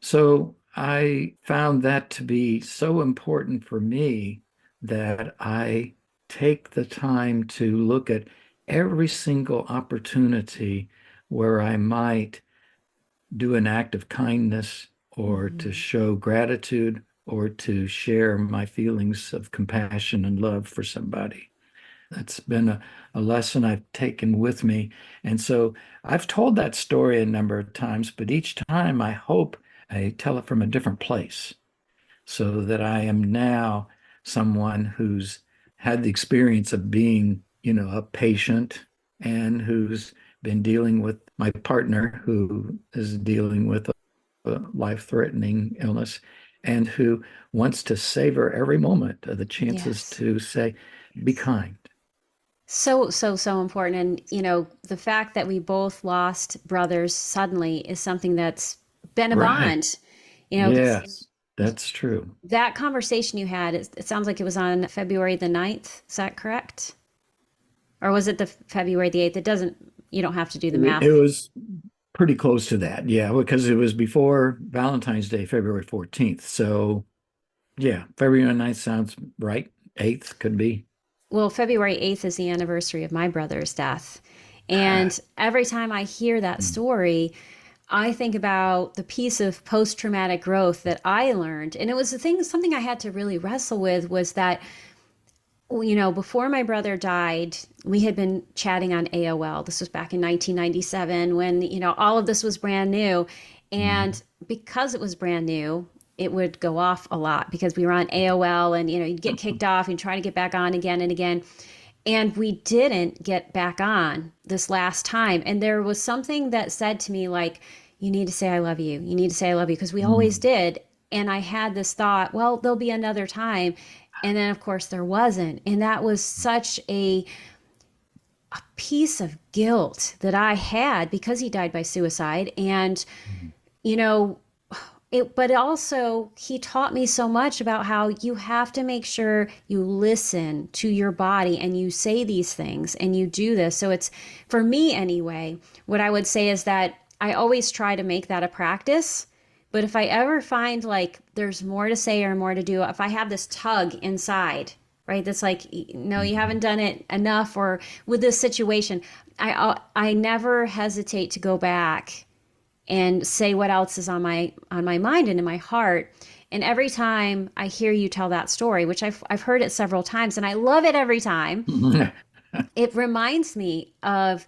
Speaker 2: So I found that to be so important for me that I take the time to look at every single opportunity where I might do an act of kindness or to
Speaker 1: Hmm.
Speaker 2: show gratitude or to share my feelings of compassion and love for somebody. That's been a lesson I've taken with me. And so I've told that story a number of times, but each time I hope I tell it from a different place so that I am now someone who's had the experience of being, a patient and who's been dealing with my partner who is dealing with a life-threatening illness and who wants to savor every moment of the chances
Speaker 1: Yes.
Speaker 2: to say, be kind.
Speaker 1: So, so, so important. And, the fact that we both lost brothers suddenly is something that's been a
Speaker 2: Right.
Speaker 1: bond, 'cause
Speaker 2: Yes, that's true.
Speaker 1: that conversation you had, it sounds like it was on February the 9th. Is that correct? Or was it the February the 8th? You don't have to do the
Speaker 2: It
Speaker 1: math.
Speaker 2: was pretty close to that. Yeah, because it was before Valentine's Day, February 14th. So, yeah, February 9th sounds right. 8th could be.
Speaker 1: Well, February 8th is the anniversary of my brother's death. And every time I hear that story, I think about the piece of post-traumatic growth that I learned. And it was something I had to really wrestle with was that, before my brother died, we had been chatting on AOL. This was back in 1997 when, all of this was brand new.
Speaker 2: Mhm.
Speaker 1: And because it was brand new, it would go off a lot because we were on AOL and, you'd get kicked off and try to get back on again and again. And we didn't get back on this last time. And there was something that said to me, like, you need to say, I love you. You need to say, I love you. Because we always
Speaker 2: Mm.
Speaker 1: did. And I had this thought, well, there'll be another time. And then, of course, there wasn't. And that was such a piece of guilt that I had because he died by suicide. And, you know, but also he taught me so much about how you have to make sure you listen to your body and you say these things and you do this. So it's, for me anyway, what I would say is that I always try to make that a practice. But if I ever find like there's more to say or more to do, if I have this tug inside, right, that's like, no, you haven't done it enough, or with this situation, I never hesitate to go back and say what else is on my mind and in my heart. And every time I hear you tell that story, which I've heard it several times and I love it every time, it reminds me of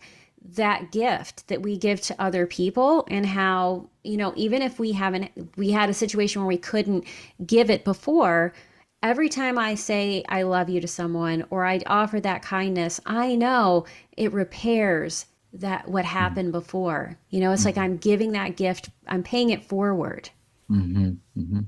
Speaker 1: that gift that we give to other people and how, even if we had a situation where we couldn't give it before, every time I say I love you to someone or I offer that kindness, I know it repairs that what happened before. It's like I'm giving that gift, I'm paying it forward.
Speaker 2: Mhm, mhm.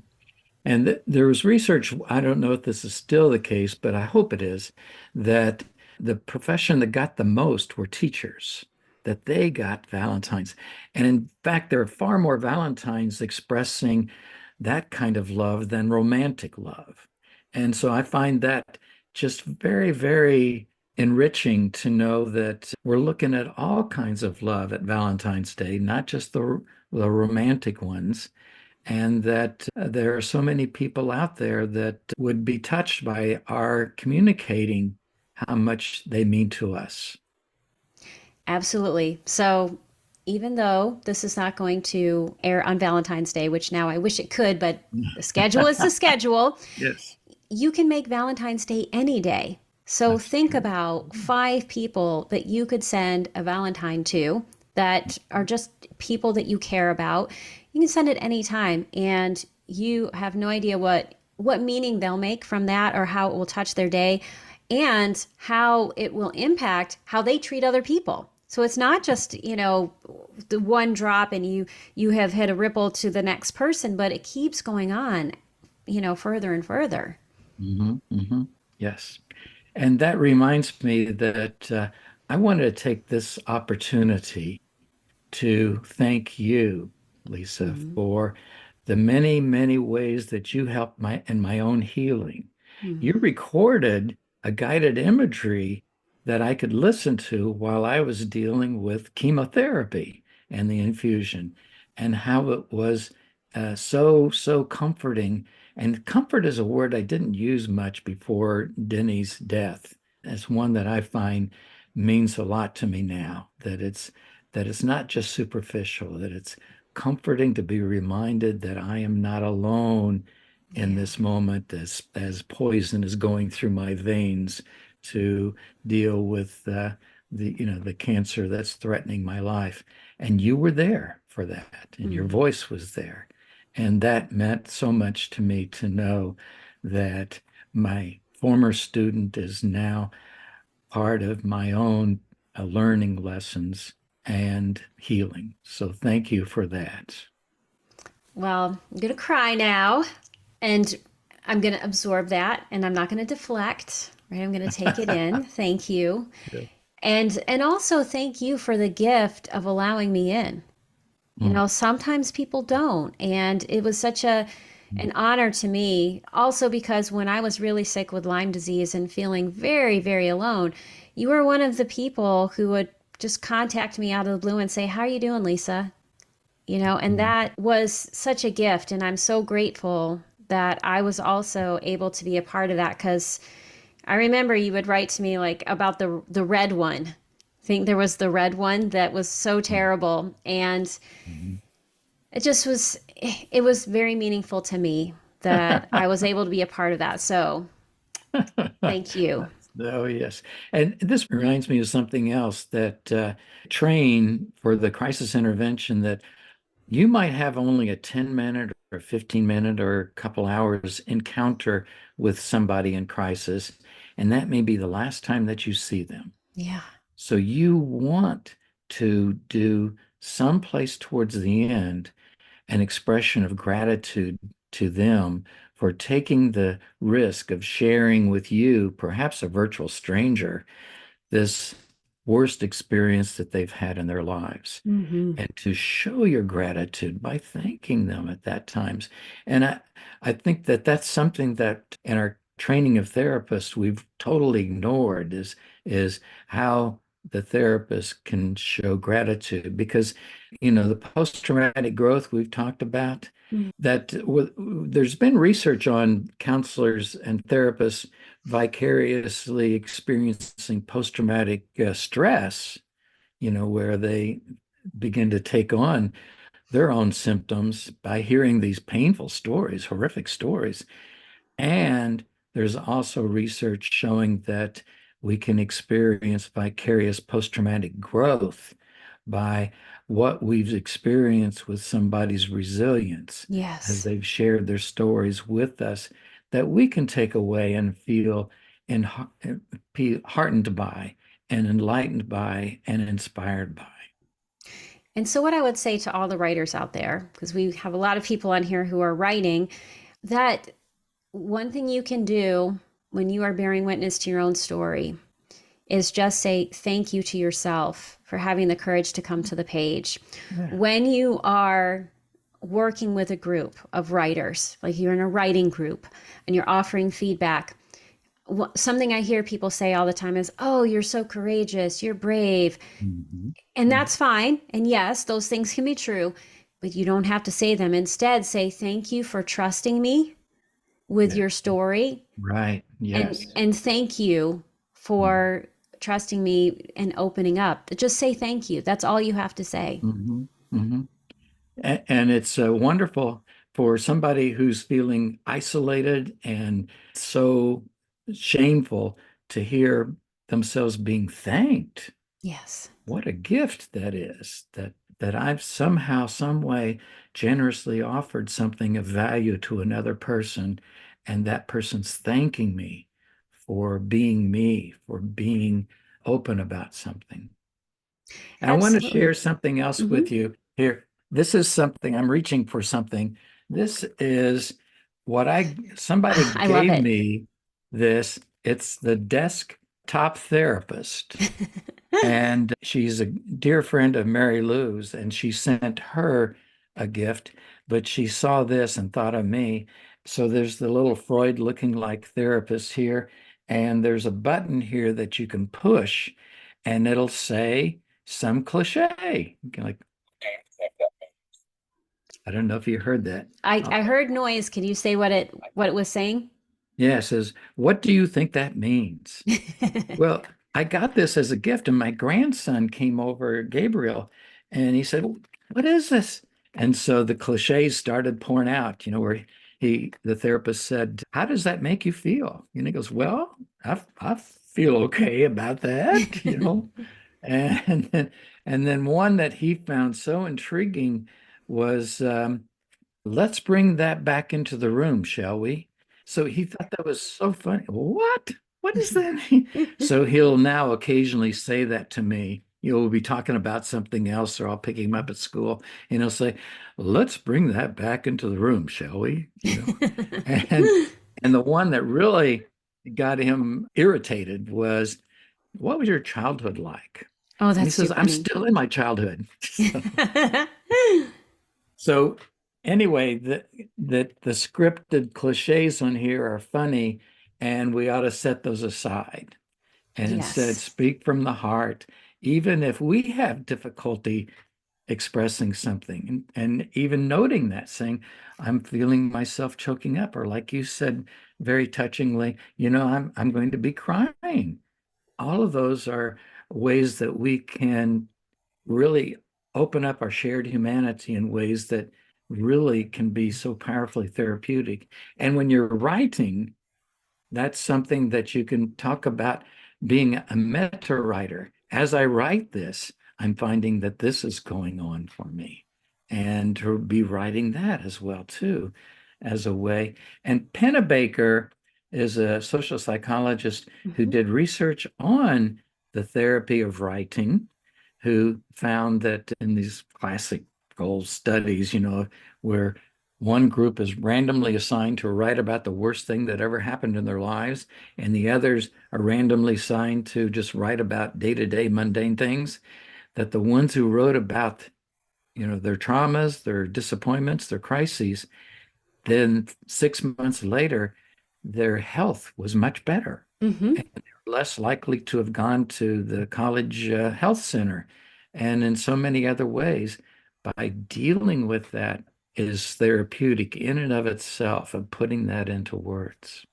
Speaker 2: And there was research, I don't know if this is still the case, but I hope it is, that the profession that got the most were teachers, that they got Valentines. And in fact, there are far more Valentines expressing that kind of love than romantic love. And so I find that just very, very enriching to know that we're looking at all kinds of love at Valentine's Day, not just the romantic ones, and that there are so many people out there that would be touched by our communicating how much they mean to us.
Speaker 1: Absolutely. So, even though this is not going to air on Valentine's Day, which now I wish it could, but the schedule is the schedule,
Speaker 2: Yes,
Speaker 1: you can make Valentine's Day any day. So
Speaker 2: that's
Speaker 1: think
Speaker 2: true.
Speaker 1: about 5 people that you could send a Valentine to that are just people that you care about. You can send it anytime, and you have no idea what meaning they'll make from that or how it will touch their day and how it will impact how they treat other people. So it's not just, the one drop and you have hit a ripple to the next person, but it keeps going on, further and further.
Speaker 2: Hmm, hmm. Yes. And that reminds me that I wanted to take this opportunity to thank you, Lisa,
Speaker 1: Mm-hmm.
Speaker 2: for the many, many ways that you helped my own healing. You
Speaker 1: Mhm.
Speaker 2: recorded a guided imagery that I could listen to while I was dealing with chemotherapy and the infusion, and how it was so comforting. And comfort is a word I didn't use much before Denny's death. It's one that I find means a lot to me now, that it's not just superficial, that it's comforting to be reminded that I am not alone in
Speaker 1: Yeah.
Speaker 2: this moment as poison is going through my veins to deal with the cancer that's threatening my life. And you were there for that, and your
Speaker 1: Mm.
Speaker 2: voice was there. And that meant so much to me to know that my former student is now part of my own learning lessons and healing. So thank you for that.
Speaker 1: Well, I'm going to cry now and I'm going to absorb that and I'm not going to deflect, right? I'm going to take it in. Thank you.
Speaker 2: Yeah.
Speaker 1: And also thank you for the gift of allowing me in. You
Speaker 2: Mm,
Speaker 1: know, sometimes people don't, and it was such a
Speaker 2: mm,
Speaker 1: an honor to me also because when I was really sick with Lyme disease and feeling very, very alone, you were one of the people who would just contact me out of the blue and say, "How are you doing, Lisa?" You know, and
Speaker 2: mm.
Speaker 1: that was such a gift. And I'm so grateful that I was also able to be a part of that because I remember you would write to me like about the red one. I think there was the red one that was so terrible. And
Speaker 2: Mhm.
Speaker 1: it was very meaningful to me that I was able to be a part of that. So thank you.
Speaker 2: Oh, yes. And this reminds me of something else that train for the crisis intervention that you might have only a 10-minute or 15-minute or a couple hours encounter with somebody in crisis, and that may be the last time that you see them.
Speaker 1: Yeah.
Speaker 2: So you want to do someplace towards the end an expression of gratitude to them for taking the risk of sharing with you, perhaps a virtual stranger, this worst experience that they've had in their lives,
Speaker 1: Hmm.
Speaker 2: and to show your gratitude by thanking them at that times. And I think that that's something that in our training of therapists we've totally ignored is how the therapist can show gratitude because the post-traumatic growth we've talked about that there's been research on counselors and therapists vicariously experiencing post-traumatic stress, where they begin to take on their own symptoms by hearing these painful stories, horrific stories. And there's also research showing that we can experience vicarious post-traumatic growth by what we've experienced with somebody's resilience as
Speaker 1: Yes.
Speaker 2: they've shared their stories with us, that we can take away and feel en- heartened by and enlightened by and inspired by.
Speaker 1: And so, what I would say to all the writers out there, because we have a lot of people on here who are writing, that one thing you can do when you are bearing witness to your own story is just say thank you to yourself for having the courage to come to the page.
Speaker 2: Yeah.
Speaker 1: When you are working with a group of writers, like you're in a writing group and you're offering feedback, something I hear people say all the time is, "Oh, you're so courageous, you're brave."
Speaker 2: Mhm.
Speaker 1: And that's fine. And yes, those things can be true, but you don't have to say them. Instead, say thank you for trusting me with
Speaker 2: Yeah.
Speaker 1: your story
Speaker 2: Right. Yes.
Speaker 1: and thank you for trusting me and opening up. Just say thank you. That's all you have to say.
Speaker 2: Mm-hmm. Mm-hmm. And it's wonderful for somebody who's feeling isolated and so shameful to hear themselves being thanked.
Speaker 1: Yes.
Speaker 2: What a gift that is, that I've somehow, some way generously offered something of value to another person, and that person's thanking me, for being open about something. And I want to
Speaker 1: Absolutely.
Speaker 2: share something else
Speaker 1: Hmm.
Speaker 2: with you here. This is something I'm reaching for something. This is what somebody
Speaker 1: I love
Speaker 2: gave
Speaker 1: it.
Speaker 2: me this. It's the desktop therapist. And she's a dear friend of Mary Lou's, and she sent her a gift, but she saw this and thought of me. So there's the little Freud looking like therapist here, and there's a button here that you can push, and it'll say some cliche. You can like, I don't know if you heard that.
Speaker 1: I heard noise. Can you say what it was saying?
Speaker 2: Yeah, it says, what do you think that means? Well, I got this as a gift, and my grandson came over, Gabriel, and he said, "What is this?" And so the cliches started pouring out, where the therapist said, "How does that make you feel?" And he goes, "Well, I feel okay about that." And then one that he found so intriguing was, let's bring that back into the room, shall we? So he thought that was so funny. What? What does that mean? So he'll now occasionally say that to me. We'll be talking about something else, or I'll pick him up at school, and he'll say, "Let's bring that back into the room, shall we?" And and the one that really got him irritated was, "What was your childhood like?"
Speaker 1: Oh,
Speaker 2: And he
Speaker 1: that's too
Speaker 2: says, "I'm
Speaker 1: funny.
Speaker 2: still in my childhood." So anyway, the scripted cliches on here are funny, and we ought to set those aside and instead
Speaker 1: Yes.
Speaker 2: speak from the heart, even if we have difficulty expressing something, and even noting that, saying, "I'm feeling myself choking up," or like you said very touchingly, I'm going to be crying. All of those are ways that we can really open up our shared humanity in ways that really can be so powerfully therapeutic. And when you're writing, that's something that you can talk about, being a meta writer. As I write this, I'm finding that this is going on for me. And to be writing that as well, too, as a way. And Pennebaker is a social psychologist who
Speaker 1: Mhm.
Speaker 2: did research on the therapy of writing, who found that in these classical studies, where one group is randomly assigned to write about the worst thing that ever happened in their lives, and the others are randomly assigned to just write about day-to-day mundane things, that the ones who wrote about, their traumas, their disappointments, their crises, then 6 months later, their health was much better,
Speaker 1: Mhm.
Speaker 2: and they're less likely to have gone to the college health center. And in so many other ways, by dealing with that is therapeutic in and of itself, of putting that into words.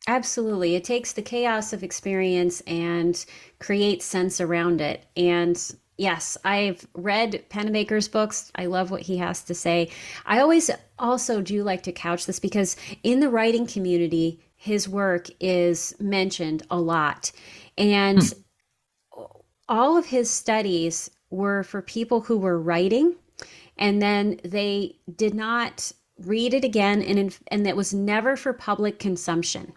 Speaker 1: Absolutely. It takes the chaos of experience and creates sense around it. And yes, I've read Pennebaker's books. I love what he has to say. I always also do like to couch this because in the writing community, his work is mentioned a lot.
Speaker 2: Hmm.
Speaker 1: And all of his studies were for people who were writing and then they did not read it again and it was never for public consumption.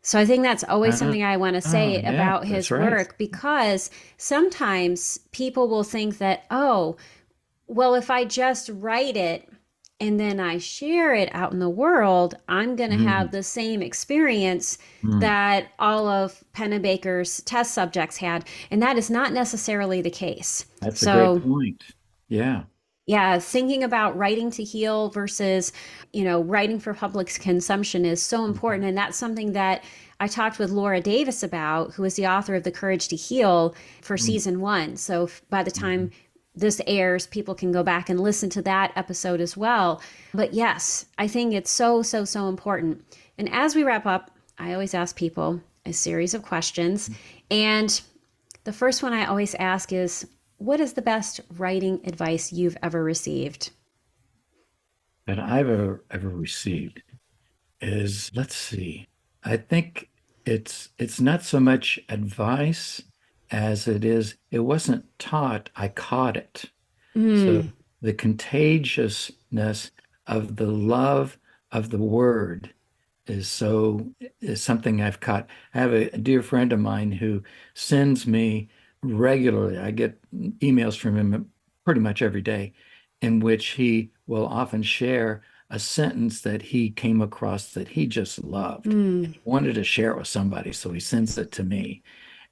Speaker 1: So I think that's always
Speaker 2: Uh,
Speaker 1: something I want to
Speaker 2: oh,
Speaker 1: say
Speaker 2: yeah,
Speaker 1: about
Speaker 2: that's
Speaker 1: his
Speaker 2: right.
Speaker 1: work because sometimes people will think that, oh, well, if I just write it and then I share it out in the world, I'm going to have
Speaker 2: Mm,
Speaker 1: the same experience
Speaker 2: mm.
Speaker 1: that all of Pennebaker's test subjects had. And that is not necessarily the case.
Speaker 2: That's a great
Speaker 1: So
Speaker 2: point. Yeah.
Speaker 1: yeah, thinking about writing to heal versus, writing for public consumption is so important.
Speaker 2: Mhm.
Speaker 1: And that's something that I talked with Laura Davis about, who is the author of The Courage to Heal for
Speaker 2: Mm,
Speaker 1: season one. So by the time
Speaker 2: mhm.
Speaker 1: this airs, people can go back and listen to that episode as well. But yes, I think it's so, so, so important. And as we wrap up, I always ask people a series of questions. And the first one I always ask is, what is the best writing advice you've ever received?
Speaker 2: That I've ever received is, let's see, I think it's not so much advice as it wasn't taught, I caught it. So
Speaker 1: Mm,
Speaker 2: the contagiousness of the love of the word is something I've caught. I have a dear friend of mine who sends me regularly. I get emails from him pretty much every day, in which he will often share a sentence that he came across that he just loved.
Speaker 1: mm,
Speaker 2: And he wanted to share it with somebody, so he sends it to me.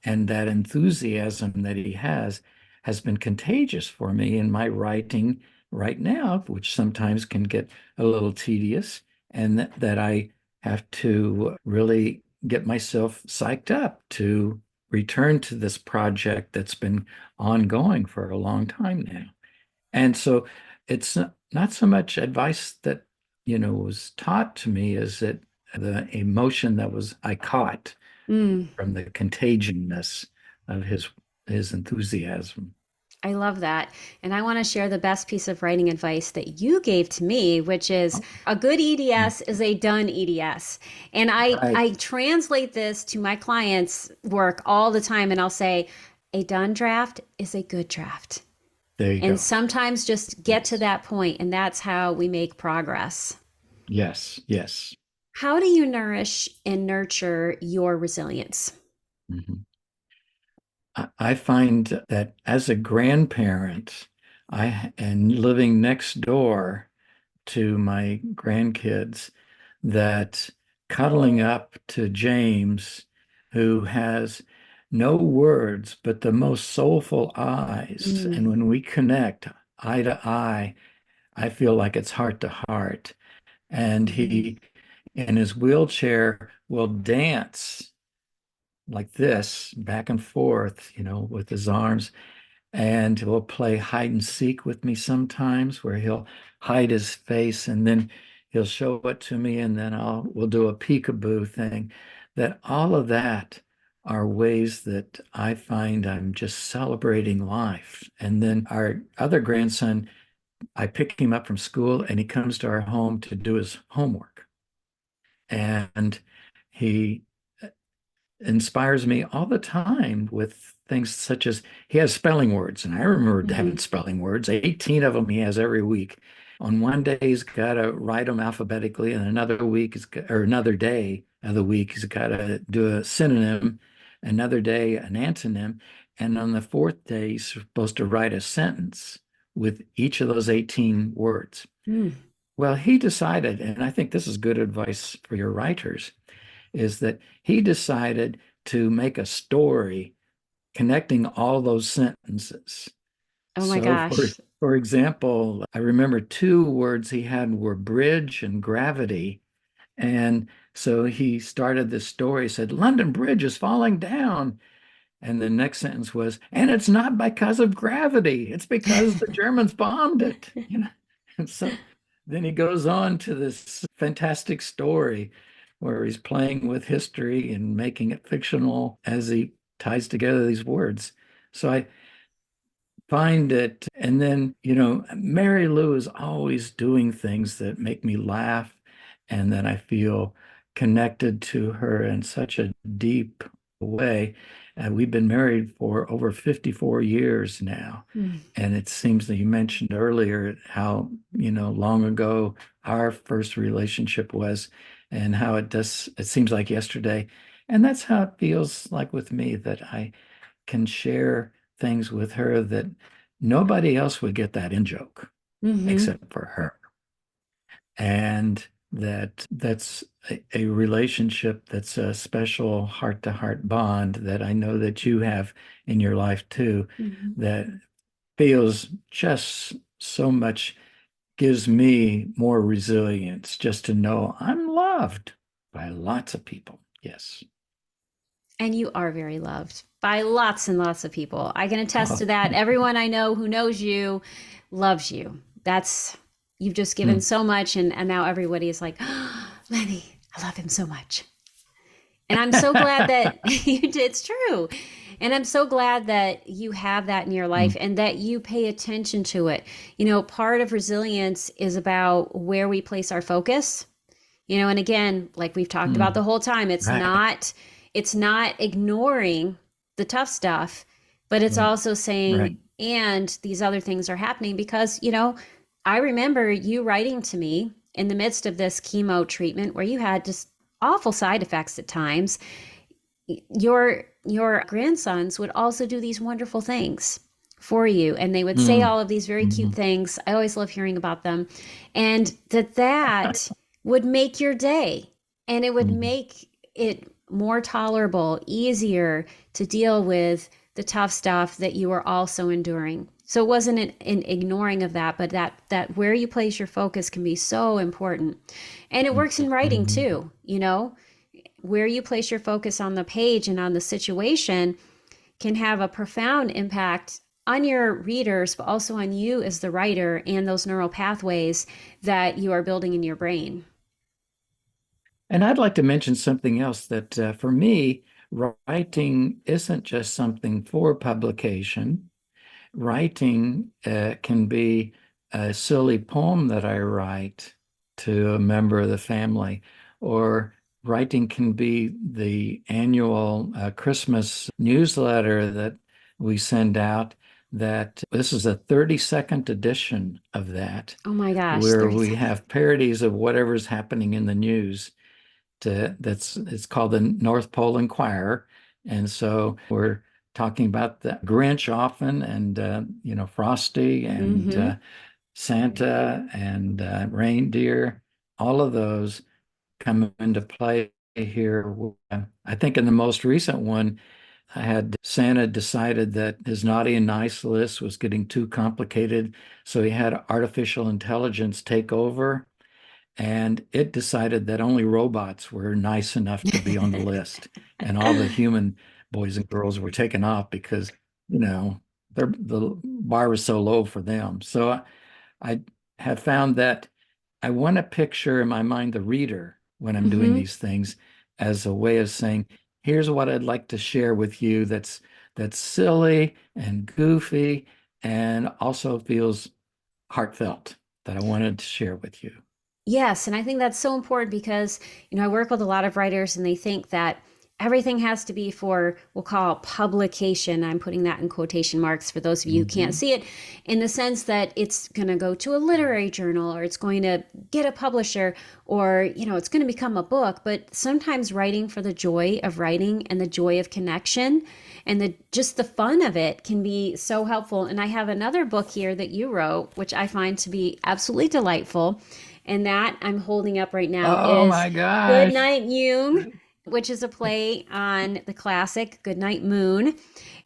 Speaker 2: And that enthusiasm that he has been contagious for me in my writing right now, which sometimes can get a little tedious, and that I have to really get myself psyched up to return to this project that's been ongoing for a long time now. And so it's not so much advice that, was taught to me as that the emotion that was I caught
Speaker 1: Mm.
Speaker 2: from the contagiousness of his enthusiasm.
Speaker 1: I love that. And I want to share the best piece of writing advice that you gave to me, which is a good EDS is a done EDS. And
Speaker 2: Right.
Speaker 1: I translate this to my clients' work all the time. And I'll say, a done draft is a good draft.
Speaker 2: There you
Speaker 1: And
Speaker 2: go.
Speaker 1: sometimes just get to
Speaker 2: Yes.
Speaker 1: that point, and that's how we make progress.
Speaker 2: Yes. Yes.
Speaker 1: How do you nourish and nurture your resilience?
Speaker 2: Mhm. I find that as a grandparent, and living next door to my grandkids, that cuddling up to James, who has no words but the most soulful eyes,
Speaker 1: Mm.
Speaker 2: and when we connect eye to eye, I feel like it's heart to heart. And
Speaker 1: Mhm.
Speaker 2: he, in his wheelchair, will dance like this, back and forth, with his arms, and he'll play hide and seek with me sometimes, where he'll hide his face and then he'll show it to me, and then we'll do a peekaboo thing. That all of that are ways that I find I'm just celebrating life. And then our other grandson, I pick him up from school and he comes to our home to do his homework. And he inspires me all the time with things such as he has spelling words, and I remember having
Speaker 1: Mhm.
Speaker 2: spelling words, 18 of them he has every week. On one day, he's got to write them alphabetically, and another week or another day of the week, he's got to do a synonym, another day, an antonym, and on the fourth day, he's supposed to write a sentence with each of those 18 words.
Speaker 1: Mm.
Speaker 2: Well, he decided, and I think this is good advice for your writers, is that he decided to make a story connecting all those sentences.
Speaker 1: Oh my
Speaker 2: So
Speaker 1: gosh.
Speaker 2: for example, I remember two words he had were bridge and gravity. And so he started this story, said, London Bridge is falling down. And the next sentence was, and it's not because of gravity, it's because the Germans bombed it. And so then he goes on to this fantastic story where he's playing with history and making it fictional as he ties together these words. So I find it, and then, Mary Lou is always doing things that make me laugh and that I feel connected to her in such a deep way. We've been married for over 54 years now.
Speaker 1: Mm.
Speaker 2: And it seems that you mentioned earlier how, long ago our first relationship was and how it seems like yesterday. And that's how it feels like with me, that I can share things with her that nobody else would get that in joke
Speaker 1: Hmm.
Speaker 2: except for her. And that's a relationship that's a special heart-to-heart bond that I know that you have in your life too,
Speaker 1: Hmm.
Speaker 2: that feels just so much, gives me more resilience just to know I'm loved by lots of people. Yes.
Speaker 1: And you are very loved by lots and lots of people. I can attest
Speaker 2: Oh,
Speaker 1: to that. Everyone I know who knows you loves you. You've just given
Speaker 2: mm,
Speaker 1: so much, and now everybody is like, oh, Lennie, I love him so much. And I'm so glad that you did. It's true. And I'm so glad that you have that in your life
Speaker 2: mm,
Speaker 1: and that you pay attention to it. You know, part of resilience is about where we place our focus. You know, and again, like we've talked about
Speaker 2: mm.
Speaker 1: the whole time,
Speaker 2: Right,
Speaker 1: it's not ignoring the tough stuff, but it's
Speaker 2: right,
Speaker 1: also saying,
Speaker 2: right.
Speaker 1: and these other things are happening because, I remember you writing to me in the midst of this chemo treatment where you had just awful side effects at times. Your grandsons would also do these wonderful things for you, and they would say
Speaker 2: Mm,
Speaker 1: all of these very cute
Speaker 2: mhm,
Speaker 1: things. I always love hearing about them. And that would make your day, and it would
Speaker 2: mhm,
Speaker 1: make it more tolerable, easier to deal with the tough stuff that you were also enduring. So it wasn't an ignoring of that, but that where you place your focus can be so important. And it works in writing
Speaker 2: Mhm.
Speaker 1: too, where you place your focus on the page and on the situation can have a profound impact on your readers, but also on you as the writer and those neural pathways that you are building in your brain.
Speaker 2: And I'd like to mention something else that for me, writing isn't just something for publication. Writing can be a silly poem that I write to a member of the family, or writing can be the annual Christmas newsletter that we send out. That this is a 30-second edition of that,
Speaker 1: Oh my gosh,
Speaker 2: where
Speaker 1: 30
Speaker 2: we
Speaker 1: seconds.
Speaker 2: have parodies of whatever's happening in the news that's it's called the North Pole Inquirer. And so we're talking about the Grinch often and Frosty and
Speaker 1: Mm-hmm.
Speaker 2: Santa and reindeer, all of those come into play here. I think in the most recent one, I had Santa decided that his naughty and nice list was getting too complicated, so he had artificial intelligence take over, and it decided that only robots were nice enough to be on the list, and all the human boys and girls were taken off because, you know, the bar was so low for them. So I have found that I want to picture in my mind the reader when I'm doing
Speaker 1: Mm-hmm.
Speaker 2: these things as a way of saying, here's what I'd like to share with you that's silly and goofy and also feels heartfelt that I wanted to share with you.
Speaker 1: Yes, and I think that's so important because, I work with a lot of writers and they think that everything has to be for, we'll call publication. I'm putting that in quotation marks for those of you who can't
Speaker 2: Mhm.
Speaker 1: see it, in the sense that it's going to go to a literary journal or it's going to get a publisher or, it's going to become a book. But sometimes writing for the joy of writing and the joy of connection and just the fun of it can be so helpful. And I have another book here that you wrote, which I find to be absolutely delightful, and that I'm holding up right now
Speaker 2: Oh
Speaker 1: is
Speaker 2: my
Speaker 1: Good
Speaker 2: gosh.
Speaker 1: Night Jung, which is a play on the classic Good Night Moon.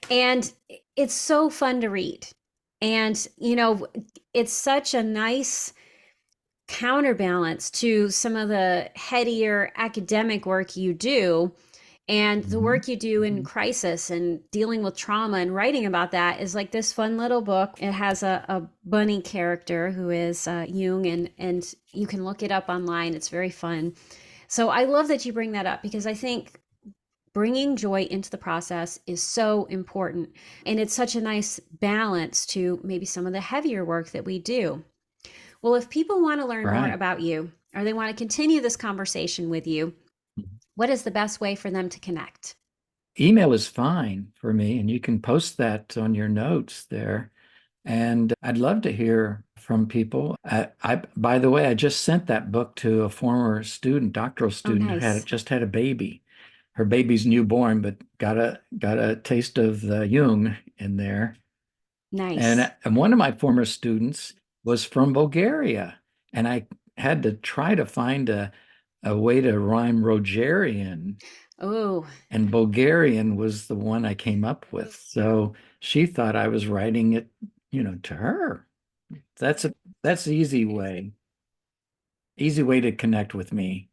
Speaker 1: And it's so fun to read. And, it's such a nice counterbalance to some of the headier academic work you do. And the
Speaker 2: Mhm.
Speaker 1: work you do in
Speaker 2: Mhm.
Speaker 1: crisis and dealing with trauma and writing about that is like this fun little book. It has a bunny character who is Jung, and you can look it up online. It's very fun. So I love that you bring that up because I think bringing joy into the process is so important. And it's such a nice balance to maybe some of the heavier work that we do. Well, if people want to learn more
Speaker 2: Right.
Speaker 1: about you or they want to continue this conversation with you, what is the best way for them to connect?
Speaker 2: Email is fine for me, and you can post that on your notes there. And I'd love to hear from people. By the way, I just sent that book to a former student, doctoral
Speaker 1: Oh,
Speaker 2: student who had
Speaker 1: nice.
Speaker 2: just had a baby. Her baby's newborn, but got a taste of the Jung in there.
Speaker 1: Nice.
Speaker 2: And one of my former students was from Bulgaria, and I had to try to find a way to rhyme Rogerian,
Speaker 1: Oh,
Speaker 2: and Bulgarian was the one I came up with. So she thought I was writing it, to her. That's a that's the easy way to connect with me.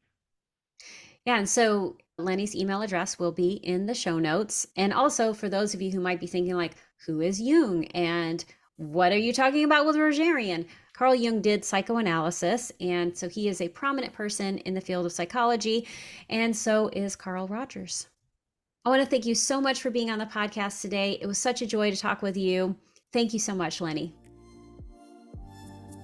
Speaker 1: yeah. And so Lenny's email address will be in the show notes. And also for those of you who might be thinking, like, who is Jung? And what are you talking about with Rogerian? Carl Jung did psychoanalysis. And so he is a prominent person in the field of psychology. And so is Carl Rogers. I want to thank you so much for being on the podcast today. It was such a joy to talk with you. Thank you so much, Lenny.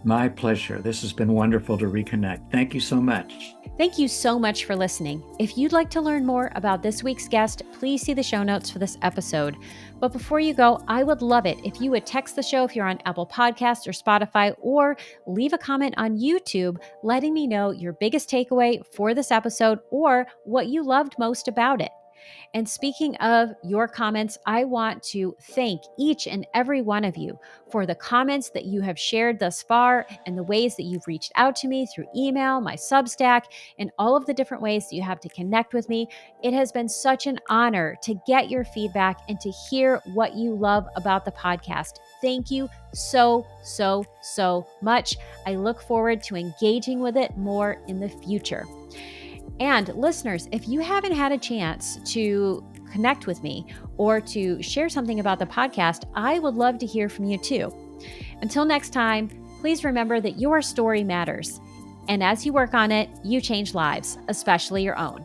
Speaker 2: My pleasure. This has been wonderful to reconnect. Thank you so much.
Speaker 1: Thank you so much for listening. If you'd like to learn more about this week's guest, please see the show notes for this episode. But before you go, I would love it if you would text the show if you're on Apple Podcasts or Spotify, or leave a comment on YouTube letting me know your biggest takeaway for this episode or what you loved most about it. And speaking of your comments, I want to thank each and every one of you for the comments that you have shared thus far and the ways that you've reached out to me through email, my Substack, and all of the different ways that you have to connect with me. It has been such an honor to get your feedback and to hear what you love about the podcast. Thank you so much. I look forward to engaging with it more in the future. And listeners, if you haven't had a chance to connect with me or to share something about the podcast, I would love to hear from you too. Until next time, please remember that your story matters. And as you work on it, you change lives, especially your own.